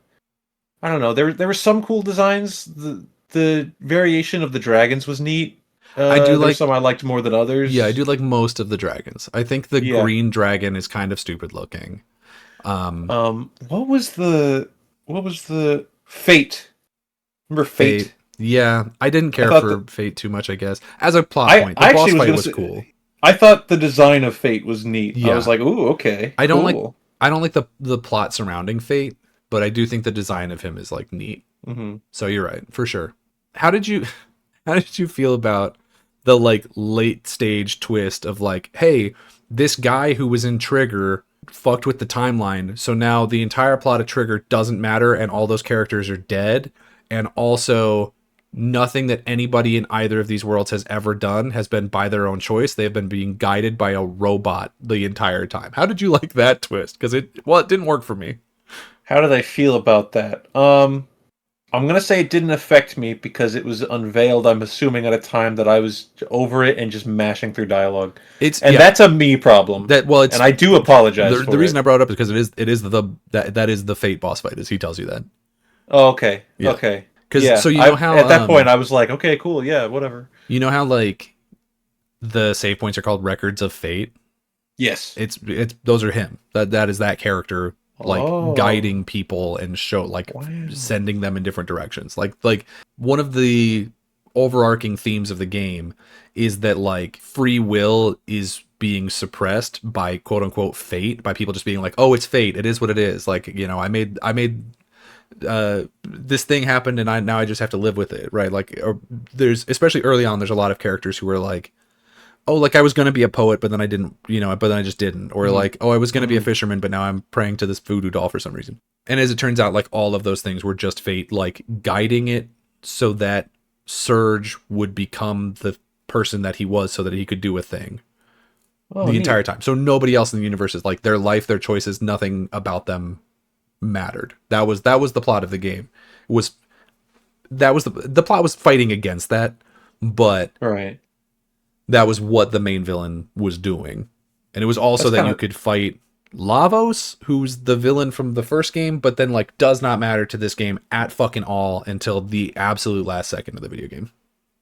I don't know. There were some cool designs. The variation of the dragons was neat. I do There's some I liked more than others. Yeah, I do like most of the dragons. I think the green dragon is kind of stupid looking. What was the Fate? Remember Fate? Yeah, I didn't care for Fate too much, I guess. As a plot point, the boss fight was cool. I thought the design of Fate was neat. Yeah. I was like, ooh, okay. I don't like the plot surrounding Fate, but I do think the design of him is like neat. Mm-hmm. So you're right, for sure. How did you feel about the like late stage twist of like, hey, this guy who was in Trigger fucked with the timeline, so now the entire plot of Trigger doesn't matter and all those characters are dead, and also nothing that anybody in either of these worlds has ever done has been by their own choice. They have been being guided by a robot the entire time. How did you like that twist? Because it didn't work for me. How did I feel about that? I'm going to say it didn't affect me because it was unveiled, I'm assuming, at a time that I was over it and just mashing through dialogue. That's a me problem. And I do apologize for the reason I brought it up is because it is the Fate boss fight, as he tells you that. Oh, okay. Yeah. Okay. So you know how at that point I was like, okay, cool, yeah, whatever. You know how like the save points are called records of fate? Yes. It's those are him. That is that character like guiding people and sending them in different directions. Like one of the overarching themes of the game is that like free will is being suppressed by quote unquote fate, by people just being like, oh, it's fate, it is what it is. Like, I made this thing happened and now I just have to live with it, right? Like, there's, especially early on, there's a lot of characters who are like, oh, like I was going to be a poet, but then I didn't, but then I just didn't. Or like, oh, I was going to be a fisherman, but now I'm praying to this voodoo doll for some reason. And as it turns out, like all of those things were just fate, like guiding it so that Surge would become the person that he was so that he could do a thing the entire time. So nobody else in the universe is like their life, their choices, nothing about them mattered. That was the plot of the game. The plot was fighting against that, but right. That was what the main villain was doing. And it was also that you could fight Lavos, who's the villain from the first game, but then like does not matter to this game at fucking all until the absolute last second of the video game.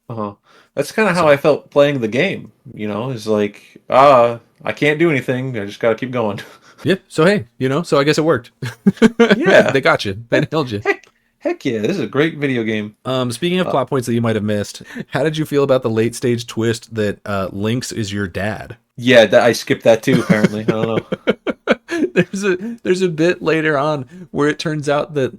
Uh-huh. That's kind of how I felt playing the game, is like, I can't do anything. I just got to keep going. Yeah. So, hey, so I guess it worked. Yeah. They got you. They nailed you. Heck yeah, this is a great video game. Speaking of plot points that you might have missed, how did you feel about the late stage twist that Lynx is your dad? Yeah, I skipped that too, apparently. I don't know. There's a bit later on where it turns out that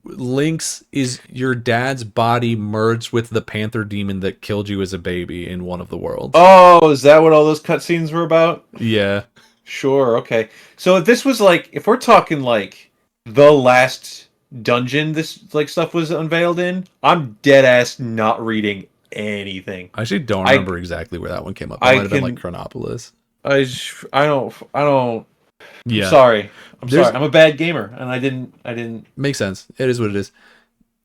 Lynx is your dad's body merged with the panther demon that killed you as a baby in one of the worlds. Oh, is that what all those cutscenes were about? Yeah. Sure, okay. So this was like, if we're talking like the last dungeon this like stuff was unveiled in, I'm dead ass not reading anything. I actually don't remember exactly where that one came up. It might have been like Chronopolis. I don't. Yeah. I'm sorry. I'm a bad gamer, and I didn't. Makes sense. It is what it is.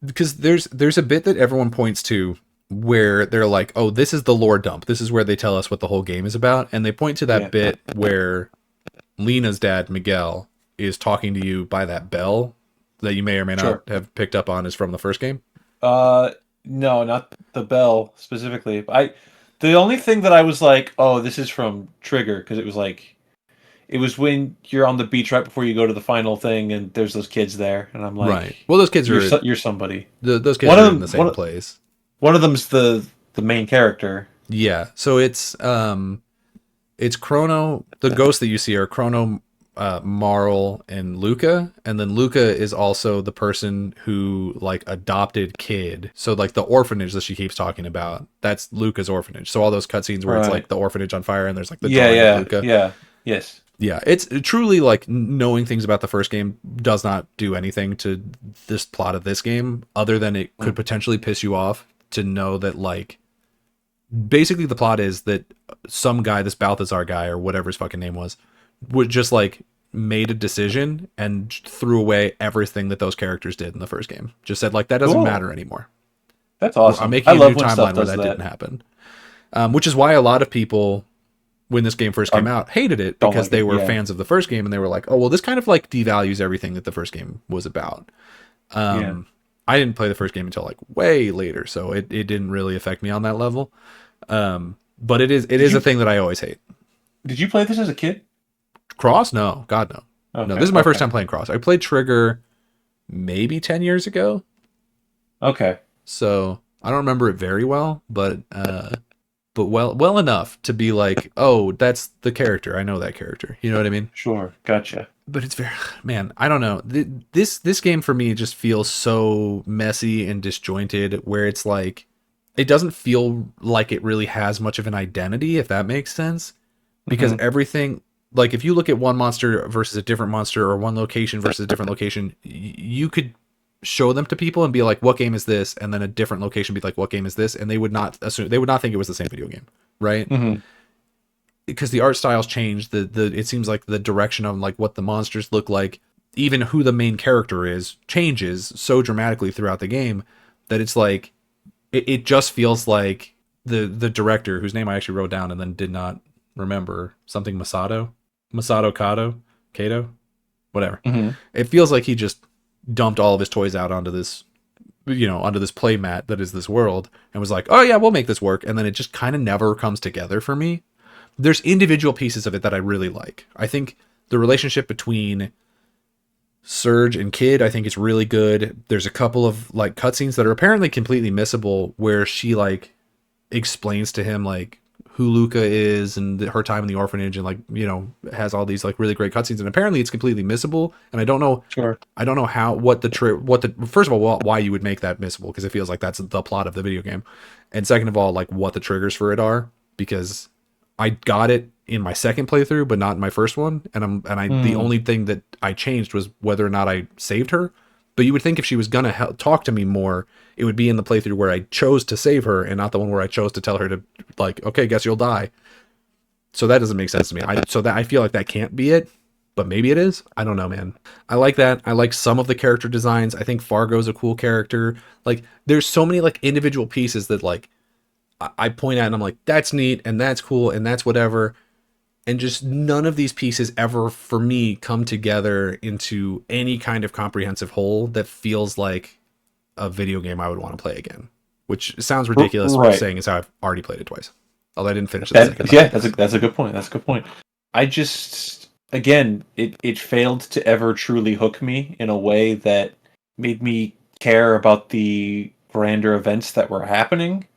Because there's a bit that everyone points to where they're like, oh, this is the lore dump. This is where they tell us what the whole game is about, and they point to that bit where Lena's dad Miguel is talking to you by that bell that you may or may not have picked up on is from the first game? No, not the bell specifically. The only thing that I was like, oh, this is from Trigger, because it was when you're on the beach right before you go to the final thing, and there's those kids there, and I'm like, right. Well, those kids you're somebody. Those kids are in the same place. One of them's the main character. Yeah, so it's Chrono. The ghosts that you see are Chrono, Marl and Luca, and then Luca is also the person who like adopted Kid. So like the orphanage that she keeps talking about, that's Luca's orphanage. So all those cutscenes where it's like the orphanage on fire and there's like the drawing of Luca. Yes. Yeah, it's truly like knowing things about the first game does not do anything to this plot of this game other than it could potentially piss you off to know that like basically the plot is that some guy, this Balthazar guy or whatever his fucking name was, would just like made a decision and threw away everything that those characters did in the first game. Just said like that doesn't matter anymore. That's awesome. I'm making a new timeline where that didn't happen. Which is why a lot of people, when this game first came out, hated it because they were fans of the first game and they were like, oh, well, this kind of like devalues everything that the first game was about. I didn't play the first game until like way later, so it didn't really affect me on that level. But it is a thing that I always hate. Did you play this as a kid? Cross? No, God, no. Okay, no, this is my first time playing Cross. I played Trigger maybe 10 years ago. Okay. So I don't remember it very well, but well enough to be like, oh, that's the character. I know that character. You know what I mean? Sure. Gotcha. But it's very, man, I don't know. This game for me just feels so messy and disjointed where it's like, it doesn't feel like it really has much of an identity, if that makes sense. Because everything, like if you look at one monster versus a different monster or one location versus a different location, you could show them to people and be like, what game is this? And then a different location be like, what game is this? And they would not think it was the same video game, right? Because the art styles changed. It seems like the direction of like what the monsters look like, even who the main character is, changes so dramatically throughout the game that it's like it just feels like the director, whose name I actually wrote down and then did not remember, something Masato Kato, whatever. It feels like he just dumped all of his toys out onto this, onto this play mat that is this world and was like, oh yeah, we'll make this work. And then it just kind of never comes together for me. There's individual pieces of it that I really like. I think the relationship between Surge and Kid, I think is really good. There's a couple of like cutscenes that are apparently completely missable where she like explains to him like who Luca is and her time in the orphanage and like, has all these like really great cutscenes, and apparently it's completely missable. And I don't know, I don't know how, first of all, why you would make that missable, because it feels like that's the plot of the video game. And second of all, like what the triggers for it are, because I got it in my second playthrough, but not in my first one. And the only thing that I changed was whether or not I saved her. But you would think if she was going to talk to me more, it would be in the playthrough where I chose to save her and not the one where I chose to tell her to like, okay, guess you'll die. So that doesn't make sense to me. I feel like that can't be it, but maybe it is. I don't know, man. I like that. I like some of the character designs. I think Fargo's a cool character. Like there's so many like individual pieces that like I point at and I'm like, that's neat and that's cool and that's whatever. And just none of these pieces ever, for me, come together into any kind of comprehensive whole that feels like a video game I would want to play again. Which sounds ridiculous saying is how I've already played it twice. Although I didn't finish it the second time. Yeah, that's a good point. That's a good point. I just, again, it failed to ever truly hook me in a way that made me care about the grander events that were happening.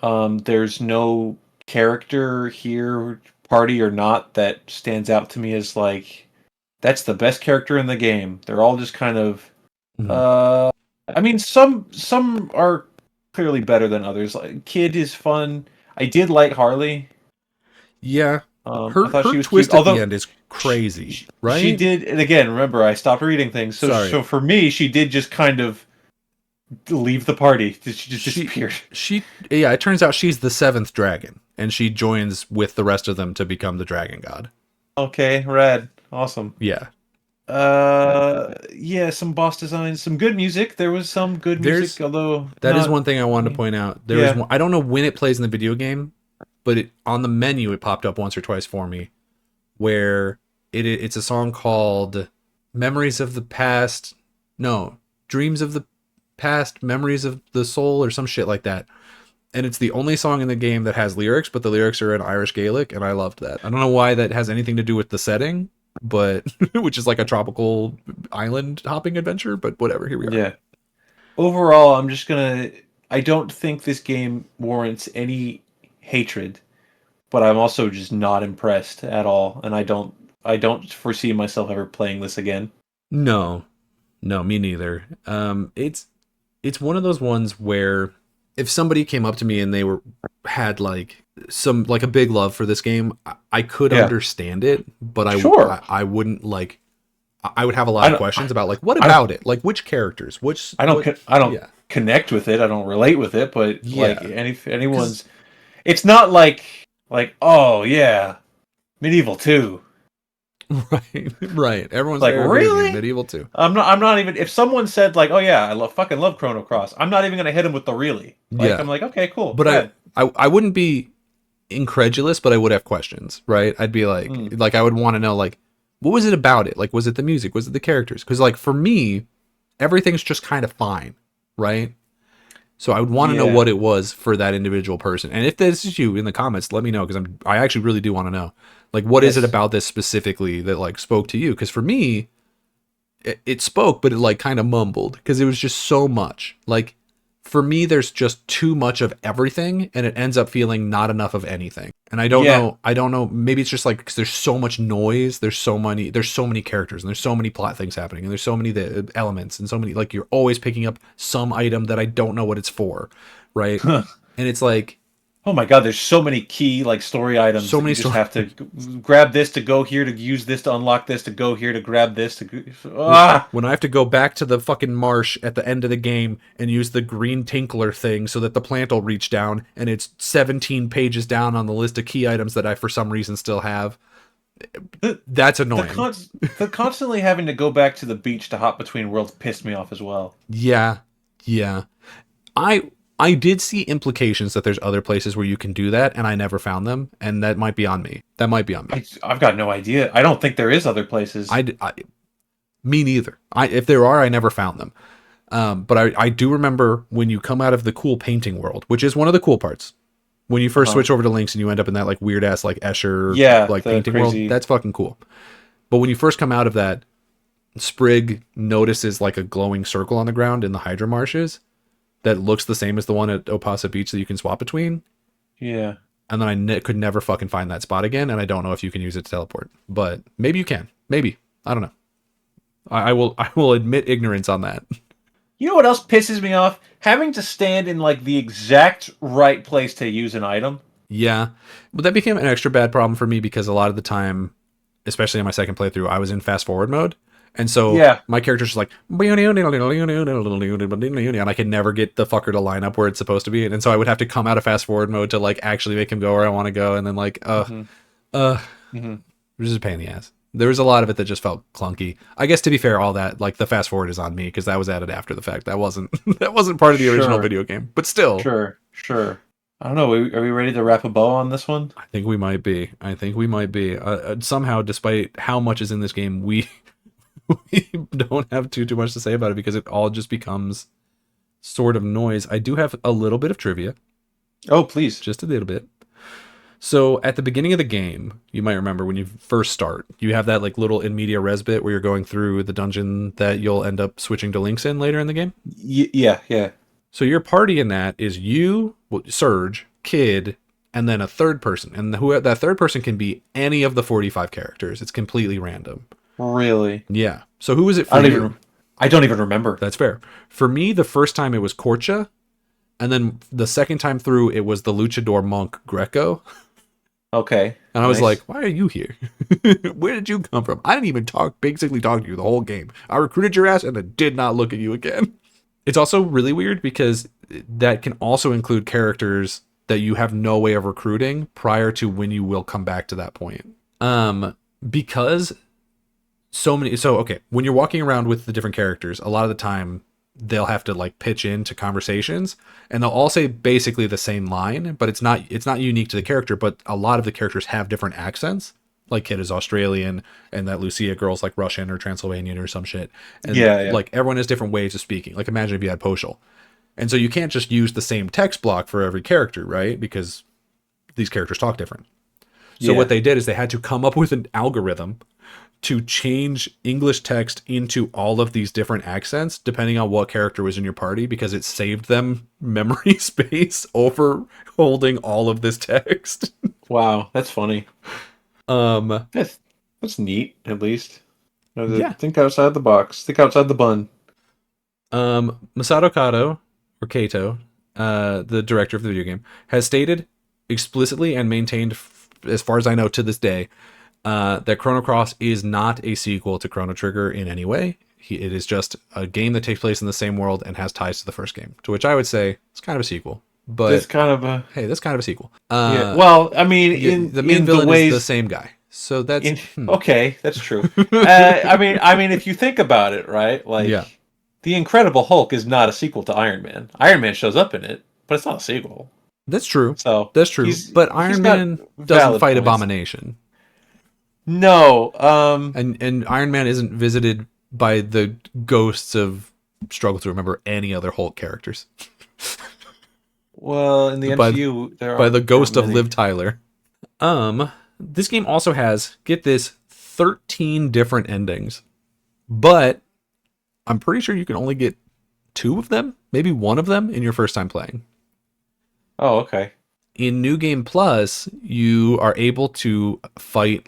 There's no character here, party or not, that stands out to me as like that's the best character in the game. They're all just kind of I mean some are clearly better than others. Like Kid is fun. I did like Harley. Yeah. Her she was twist cute. at the end is crazy, right? She did, and again, remember I stopped reading things. So for me, she did just kind of leave the party. She just disappeared. It turns out she's the seventh dragon, and she joins with the rest of them to become the dragon god. Okay, rad. Awesome. Yeah. Some boss designs, some good music. There was some good music, although that is one thing I wanted to point out. I don't know when it plays in the video game, but on the menu it popped up once or twice for me, where it's a song called Memories of the Past. No, Dreams of the Past, Memories of the Soul, or some shit like that. And it's the only song in the game that has lyrics, but the lyrics are in Irish Gaelic, and I loved that. I don't know why that has anything to do with the setting, but which is like a tropical island hopping adventure, but whatever, here we are. Yeah. Overall, I don't think this game warrants any hatred, but I'm also just not impressed at all, and I don't I don't foresee myself ever playing this again. No, me neither. It's one of those ones where if somebody came up to me and they had like a big love for this game, I could understand it, but I wouldn't like. I would have a lot of questions about like what about it, like which characters, I don't connect with it, I don't relate with it, but like anyone's, it's not like oh yeah, Medieval 2. Right. Everyone's like, really? Medieval 2. I'm not even, if someone said like, oh yeah, I fucking love Chrono Cross, I'm not even gonna hit him with the really. Like, I'm like, okay, cool. But I wouldn't be incredulous, but I would have questions, right? I'd be like I would want to know like what was it about it? Like was it the music? Was it the characters? Because like for me, everything's just kind of fine, right? So I would want to know what it was for that individual person. And if this is you in the comments, let me know, because I actually really do want to know. Like, what is it about this specifically that like spoke to you? Because for me, it spoke, but it like kind of mumbled because it was just so much. Like for me, there's just too much of everything, and it ends up feeling not enough of anything. And I don't know. I don't know. Maybe it's just like because there's so much noise. There's so many characters, and there's so many plot things happening, and there's so many elements, and so many like you're always picking up some item that I don't know what it's for, right? And it's like, oh my god, there's so many key like story items. So many. You just have to grab this to go here, to use this to unlock this, to go here to grab this to. When I have to go back to the fucking marsh at the end of the game and use the green tinkler thing so that the plant will reach down, and it's 17 pages down on the list of key items that I for some reason still have. That's annoying. The constantly having to go back to the beach to hop between worlds pissed me off as well. Yeah. I did see implications that there's other places where you can do that, and I never found them, and that might be on me. I've got no idea. I don't think there is other places. Me neither. If there are, I never found them. But I do remember when you come out of the cool painting world, which is one of the cool parts. When you first switch over to Lynx and you end up in that like weird ass like Escher like painting world, that's fucking cool. But when you first come out of that, Sprig notices like a glowing circle on the ground in the Hydra marshes that looks the same as the one at Opasa Beach that you can swap between. Yeah. And then I could never fucking find that spot again, and I don't know if you can use it to teleport. But maybe you can. Maybe. I don't know. I will admit ignorance on that. You know what else pisses me off? Having to stand in like the exact right place to use an item. Yeah. But that became an extra bad problem for me because a lot of the time, especially in my second playthrough, I was in fast forward mode. And so my character's just like, and I could never get the fucker to line up where it's supposed to be. And so I would have to come out of fast forward mode to like actually make him go where I want to go. And then like, it was just a pain in the ass. There was a lot of it that just felt clunky. I guess to be fair, all that like the fast forward is on me because that was added after the fact. That wasn't part of the original video game, but still. Sure. I don't know. Are we ready to wrap a bow on this one? I think we might be. Somehow, despite how much is in this game, we don't have too much to say about it because it all just becomes sort of noise. I do have a little bit of trivia. Oh, please. Just a little bit. So at the beginning of the game, you might remember when you first start, you have that like little in media res bit where you're going through the dungeon that you'll end up switching to Lynx in later in the game. Yeah. So your party in that is you, Surge, Kid, and then a third person. And that third person can be any of the 45 characters. It's completely random. Really? Yeah. So who is it for you? I don't even remember. That's fair. For me, the first time it was Korcha, and then the second time through it was the luchador monk Greco. Okay. And I was like, why are you here? Where did you come from? I didn't even basically talk to you the whole game. I recruited your ass and then did not look at you again. It's also really weird because that can also include characters that you have no way of recruiting prior to when you will come back to that point. Because when you're walking around with the different characters, a lot of the time they'll have to like pitch into conversations and they'll all say basically the same line, but it's not unique to the character, but a lot of the characters have different accents. Like Kid is Australian and that Lucia girl's like Russian or Transylvanian or some shit. And like everyone has different ways of speaking. Like imagine if you had Poshel. And so you can't just use the same text block for every character, right? Because these characters talk different. So what they did is they had to come up with an algorithm to change English text into all of these different accents, depending on what character was in your party, because it saved them memory space over holding all of this text. Wow, that's funny. That's That's neat, at least. Yeah. Think outside the box. Think outside the bun. Masato Kato, or Kato, the director of the video game, has stated explicitly and maintained, as far as I know to this day, that Chrono Cross is not a sequel to Chrono Trigger in any way. It is just a game that takes place in the same world and has ties to the first game, to which I would say it's kind of a sequel. But That's kind of a... hey, that's kind of a sequel. Yeah. Well, I mean, The main villain is the same guy. So that's... Okay, that's true. I mean, if you think about it, right? Like, Yeah. The Incredible Hulk is not a sequel to Iron Man. Iron Man shows up in it, but it's not a sequel. That's true. So that's true. But Iron Man doesn't fight Abomination. No. And Iron Man isn't visited by the ghosts of struggle to remember any other Hulk characters. Well, in the MCU, there are by the ghost of Liv Tyler. This game also has, get this, 13 different endings, but I'm pretty sure you can only get 2 of them, maybe 1 of them in your first time playing. Oh, okay. In New Game Plus, you are able to fight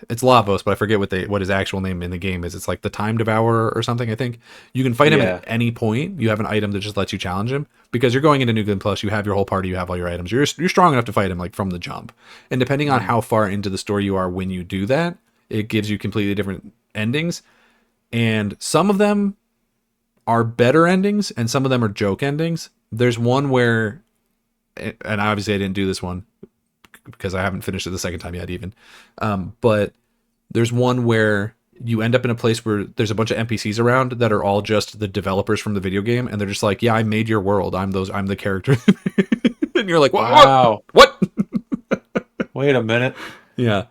it's Lavos, but I forget what his actual name in the game is. It's like the Time Devourer or something, I think. You can fight him at any point. You have an item that just lets you challenge him. Because you're going into New Game Plus, you have your whole party, you have all your items. You're strong enough to fight him like from the jump. And depending on how far into the story you are when you do that, it gives you completely different endings. And some of them are better endings, and some of them are joke endings. There's one where, and obviously I didn't do this one, because I haven't finished it the second time yet even. But there's one where you end up in a place where there's a bunch of NPCs around that are all just the developers from the video game. And they're just like, yeah, I made your world. I'm the character. And you're like, wow. What? Wait a minute. Yeah.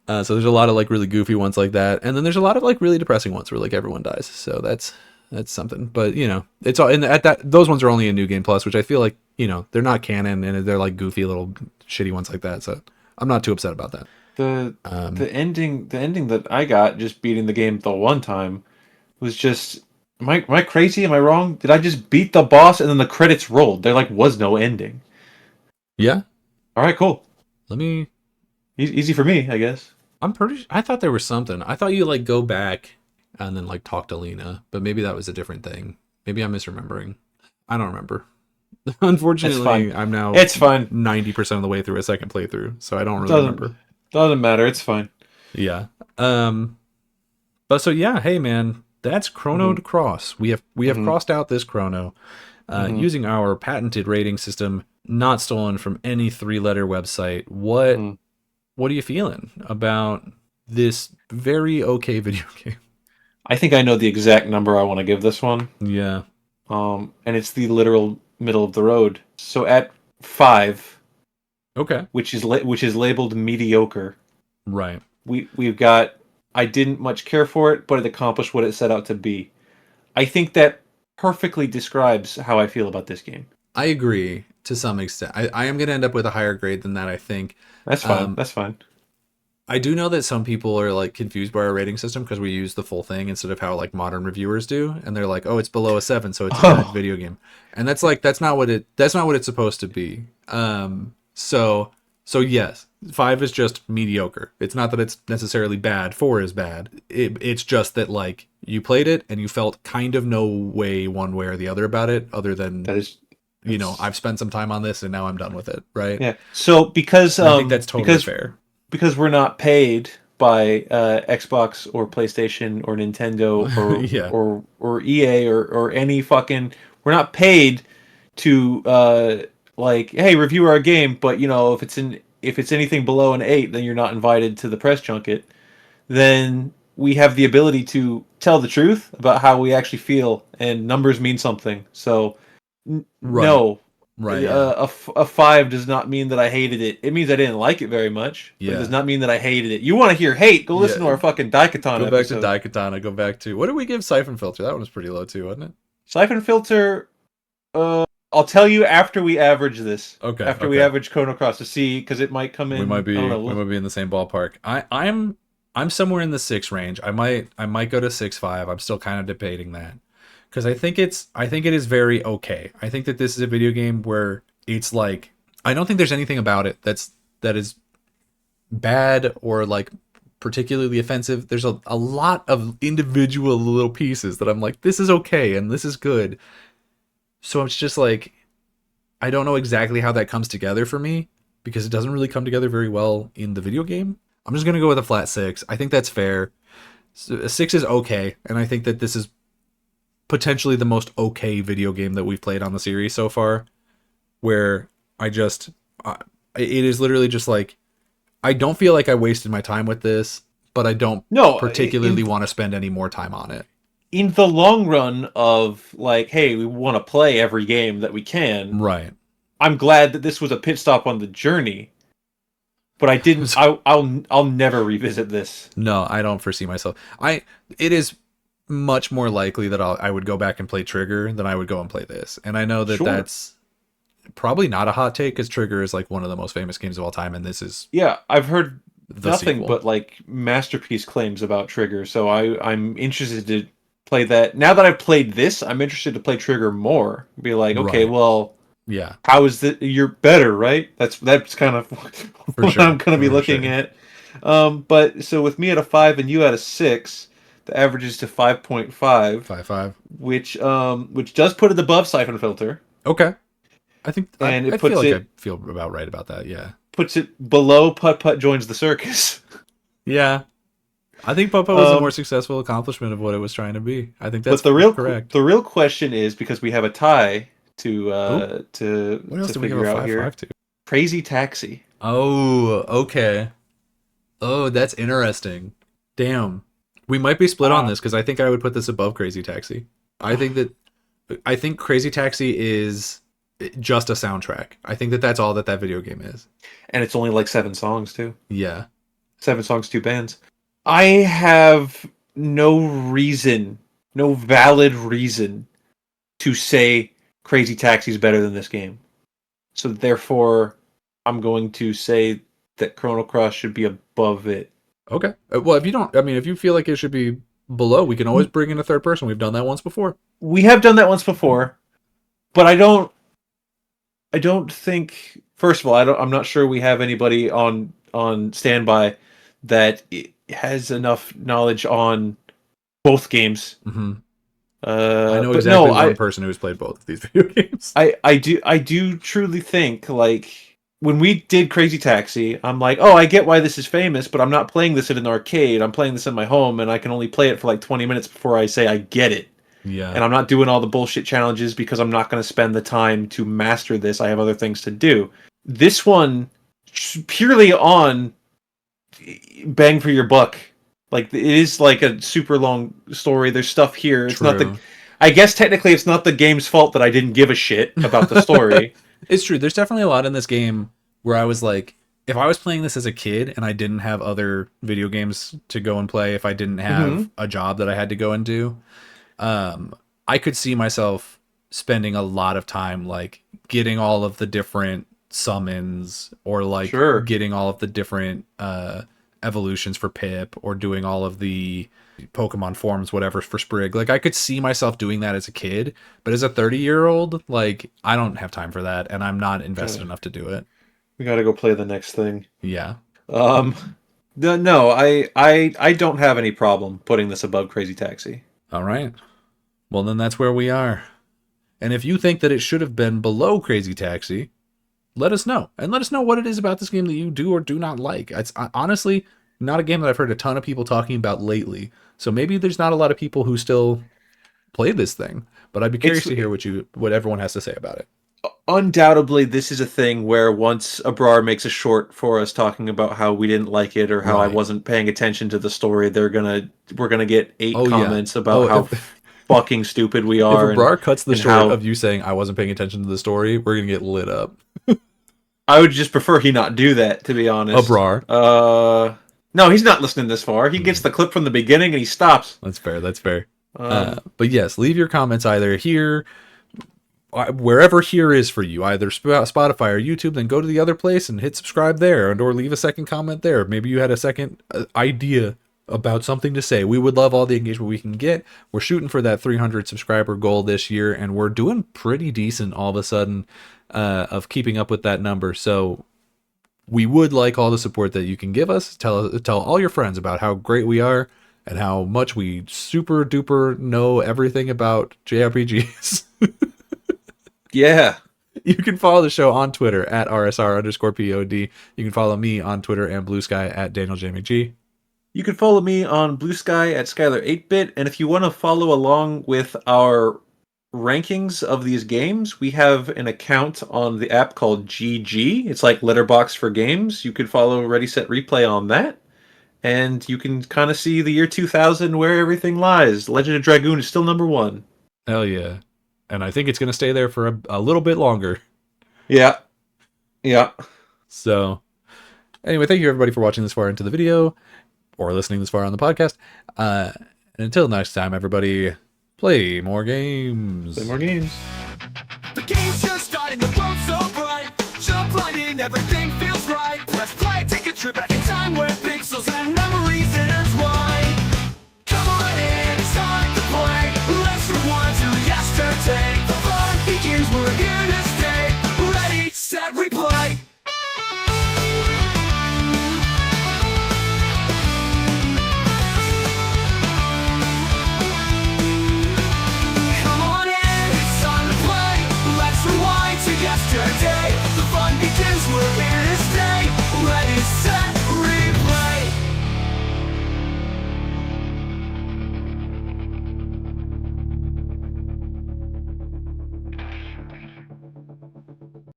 So there's a lot of like really goofy ones like that. And then there's a lot of like really depressing ones where like everyone dies. So that's something. But you know, it's all those ones are only in New Game Plus, which I feel like, you know, they're not canon and they're like goofy little shitty ones like that. So I'm not too upset about that. The ending that I got just beating the game the one time was just, am I crazy? Am I wrong? Did I just beat the boss and then the credits rolled? There like was no ending. Yeah. All right, cool. Easy for me, I guess. I thought there was something. I thought you like go back and then like talk to Lena, but maybe that was a different thing. Maybe I'm misremembering. I don't remember. Unfortunately, I'm now 90% of the way through a second playthrough, so I don't really remember. Doesn't matter. It's fine. Yeah. But so yeah, hey man, that's Chrono Cross. We have crossed out this Chrono using our patented rating system, not stolen from any 3-letter website. What are you feeling about this very okay video game? I think I know the exact number I want to give this one. Yeah. And it's the literal middle of the road. So at 5, okay, which is labeled mediocre. Right. We've got, I didn't much care for it, but it accomplished what it set out to be. I think that perfectly describes how I feel about this game. I agree to some extent. I am going to end up with a higher grade than that, I think. That's fine. That's fine. I do know that some people are like confused by our rating system because we use the full thing instead of how like modern reviewers do, and they're like, "Oh, it's below a 7, so it's a bad video game." And that's not what it's supposed to be. So yes, 5 is just mediocre. It's not that it's necessarily bad. 4 is bad. It's just that like you played it and you felt kind of no way one way or the other about it, other than you know, I've spent some time on this and now I'm done with it, right? Yeah. So because I think that's totally fair. Because we're not paid by Xbox or PlayStation or Nintendo or or EA or any fucking, we're not paid to like, hey, review our game, but you know, if it's anything below an 8, then you're not invited to the press junket. Then we have the ability to tell the truth about how we actually feel, and numbers mean something. So no. Right. A 5 does not mean that I hated it. It means I didn't like it very much. Yeah. But it does not mean that I hated it. You want to hear hate? Go listen to our fucking Daikatana episode. Go back to Daikatana. Go back to, what did we give Siphon Filter? That one was pretty low too, wasn't it? Siphon Filter, I'll tell you after we average this. Okay. After we average Chrono Cross to see, because it might come in. We might be in the same ballpark. I'm somewhere in the 6 range. I might go to 6.5. I'm still kind of debating that. Because I think it is very okay. I think that this is a video game where it's like, I don't think there's anything about it that is bad or like particularly offensive. There's a lot of individual little pieces that I'm like, this is okay and this is good. So it's just like, I don't know exactly how that comes together for me because it doesn't really come together very well in the video game. I'm just going to go with a flat 6. I think that's fair. So a 6 is okay. And I think that this is potentially the most okay video game that we've played on the series so far, where it is literally just like, I don't feel like I wasted my time with this, but I don't particularly want to spend any more time on it. In the long run of like, hey, we want to play every game that we can. Right. I'm glad that this was a pit stop on the journey, but I didn't. I'll never revisit this. No, I don't foresee myself. It is much more likely that I would go back and play Trigger than I would go and play this. And I know that that's probably not a hot take because Trigger is like one of the most famous games of all time, and this is I've heard nothing sequel. but like masterpiece claims about Trigger. So I'm interested to play that. Now that I've played this, I'm interested to play Trigger more. Be like, okay, well, yeah, how is that? You're better, right? That's kind of what I'm going to be looking at. But so with me at a 5 and you at a 6, the average is to 5.5. 5.5, which does put it above Siphon Filter. Okay, I think, and I feel like I feel about right about that. Yeah, puts it below Putt Putt Joins the Circus. Yeah. I think Putt Putt was a more successful accomplishment of what it was trying to be. I think that's correct. The real question is, because we have a tie to what else do we figure have a out here. 5.5 to? Crazy Taxi. Oh, okay. Oh, that's interesting. Damn. We might be split on this because I think I would put this above Crazy Taxi. I think Crazy Taxi is just a soundtrack. I think that that's all that video game is. And it's only like 7 songs too. Yeah. 7 songs, 2 bands. I have no valid reason to say Crazy Taxi is better than this game. So therefore, I'm going to say that Chrono Cross should be above it. Okay. Well, if you feel like it should be below, we can always bring in a third person. We've done that once before. We have done that once before, but I don't think. First of all, I'm not sure we have anybody on standby that has enough knowledge on both games. Mm-hmm. I know exactly one person who's played both of these video games. I do truly think, like, when we did Crazy Taxi, I'm like, oh, I get why this is famous, but I'm not playing this at an arcade. I'm playing this in my home, and I can only play it for like 20 minutes before I say I get it. Yeah. And I'm not doing all the bullshit challenges because I'm not going to spend the time to master this. I have other things to do. This one, purely on bang for your buck. Like, it is like a super long story. There's stuff here. It's not I guess technically it's not the game's fault that I didn't give a shit about the story. It's true. There's definitely a lot in this game where I was like, if I was playing this as a kid and I didn't have other video games to go and play, if I didn't have a job that I had to go and do, I could see myself spending a lot of time like getting all of the different summons or like getting all of the different evolutions for Pip or doing all of the Pokemon forms, whatever, for Sprig. Like, I could see myself doing that as a kid, but as a 30-year-old, like, I don't have time for that, and I'm not invested enough to do it. We gotta go play the next thing. Yeah. No, I don't have any problem putting this above Crazy Taxi. All right. Well, then that's where we are. And if you think that it should have been below Crazy Taxi, let us know. And let us know what it is about this game that you do or do not like. It's honestly not a game that I've heard a ton of people talking about lately. So maybe there's not a lot of people who still play this thing. But I'd be curious to hear what everyone has to say about it. Undoubtedly, this is a thing where once Abrar makes a short for us talking about how we didn't like it or how I wasn't paying attention to the story, we're gonna get 8 comments about how fucking stupid we are. If Abrar cuts the short of you saying I wasn't paying attention to the story, we're gonna get lit up. I would just prefer he not do that, to be honest. Abrar. No, he's not listening this far. He gets the clip from the beginning and he stops. That's fair. But yes, leave your comments either here, wherever here is for you, either Spotify or YouTube. Then go to the other place and hit subscribe there, or leave a second comment there. Maybe you had a second idea about something to say. We would love all the engagement we can get. We're shooting for that 300 subscriber goal this year, and we're doing pretty decent all of a sudden of keeping up with that number. So We would like all the support that you can give us. Tell all your friends about how great we are and how much we super duper know everything about JRPGs. Yeah. You can follow the show on Twitter at @RSR_POD. You can follow me on Twitter and Blue Sky at DanielJMcG. You can follow me on Blue Sky at Skyler8bit. And if you want to follow along with our rankings of these games, we have an account on the app called GG. It's like Letterboxd for games. You can follow Ready Set Replay on that. And you can kind of see the year 2000 where everything lies. Legend of Dragoon is still number 1. Hell yeah. And I think it's going to stay there for a little bit longer. Yeah. Yeah. So, anyway, thank you everybody for watching this far into the video or listening this far on the podcast. And until next time, everybody, play more games. Play more games. The game's just starting, the world's so bright. Jump right in, everything feels right. Let's play, take a trip back in time where pixels and memories intertwine.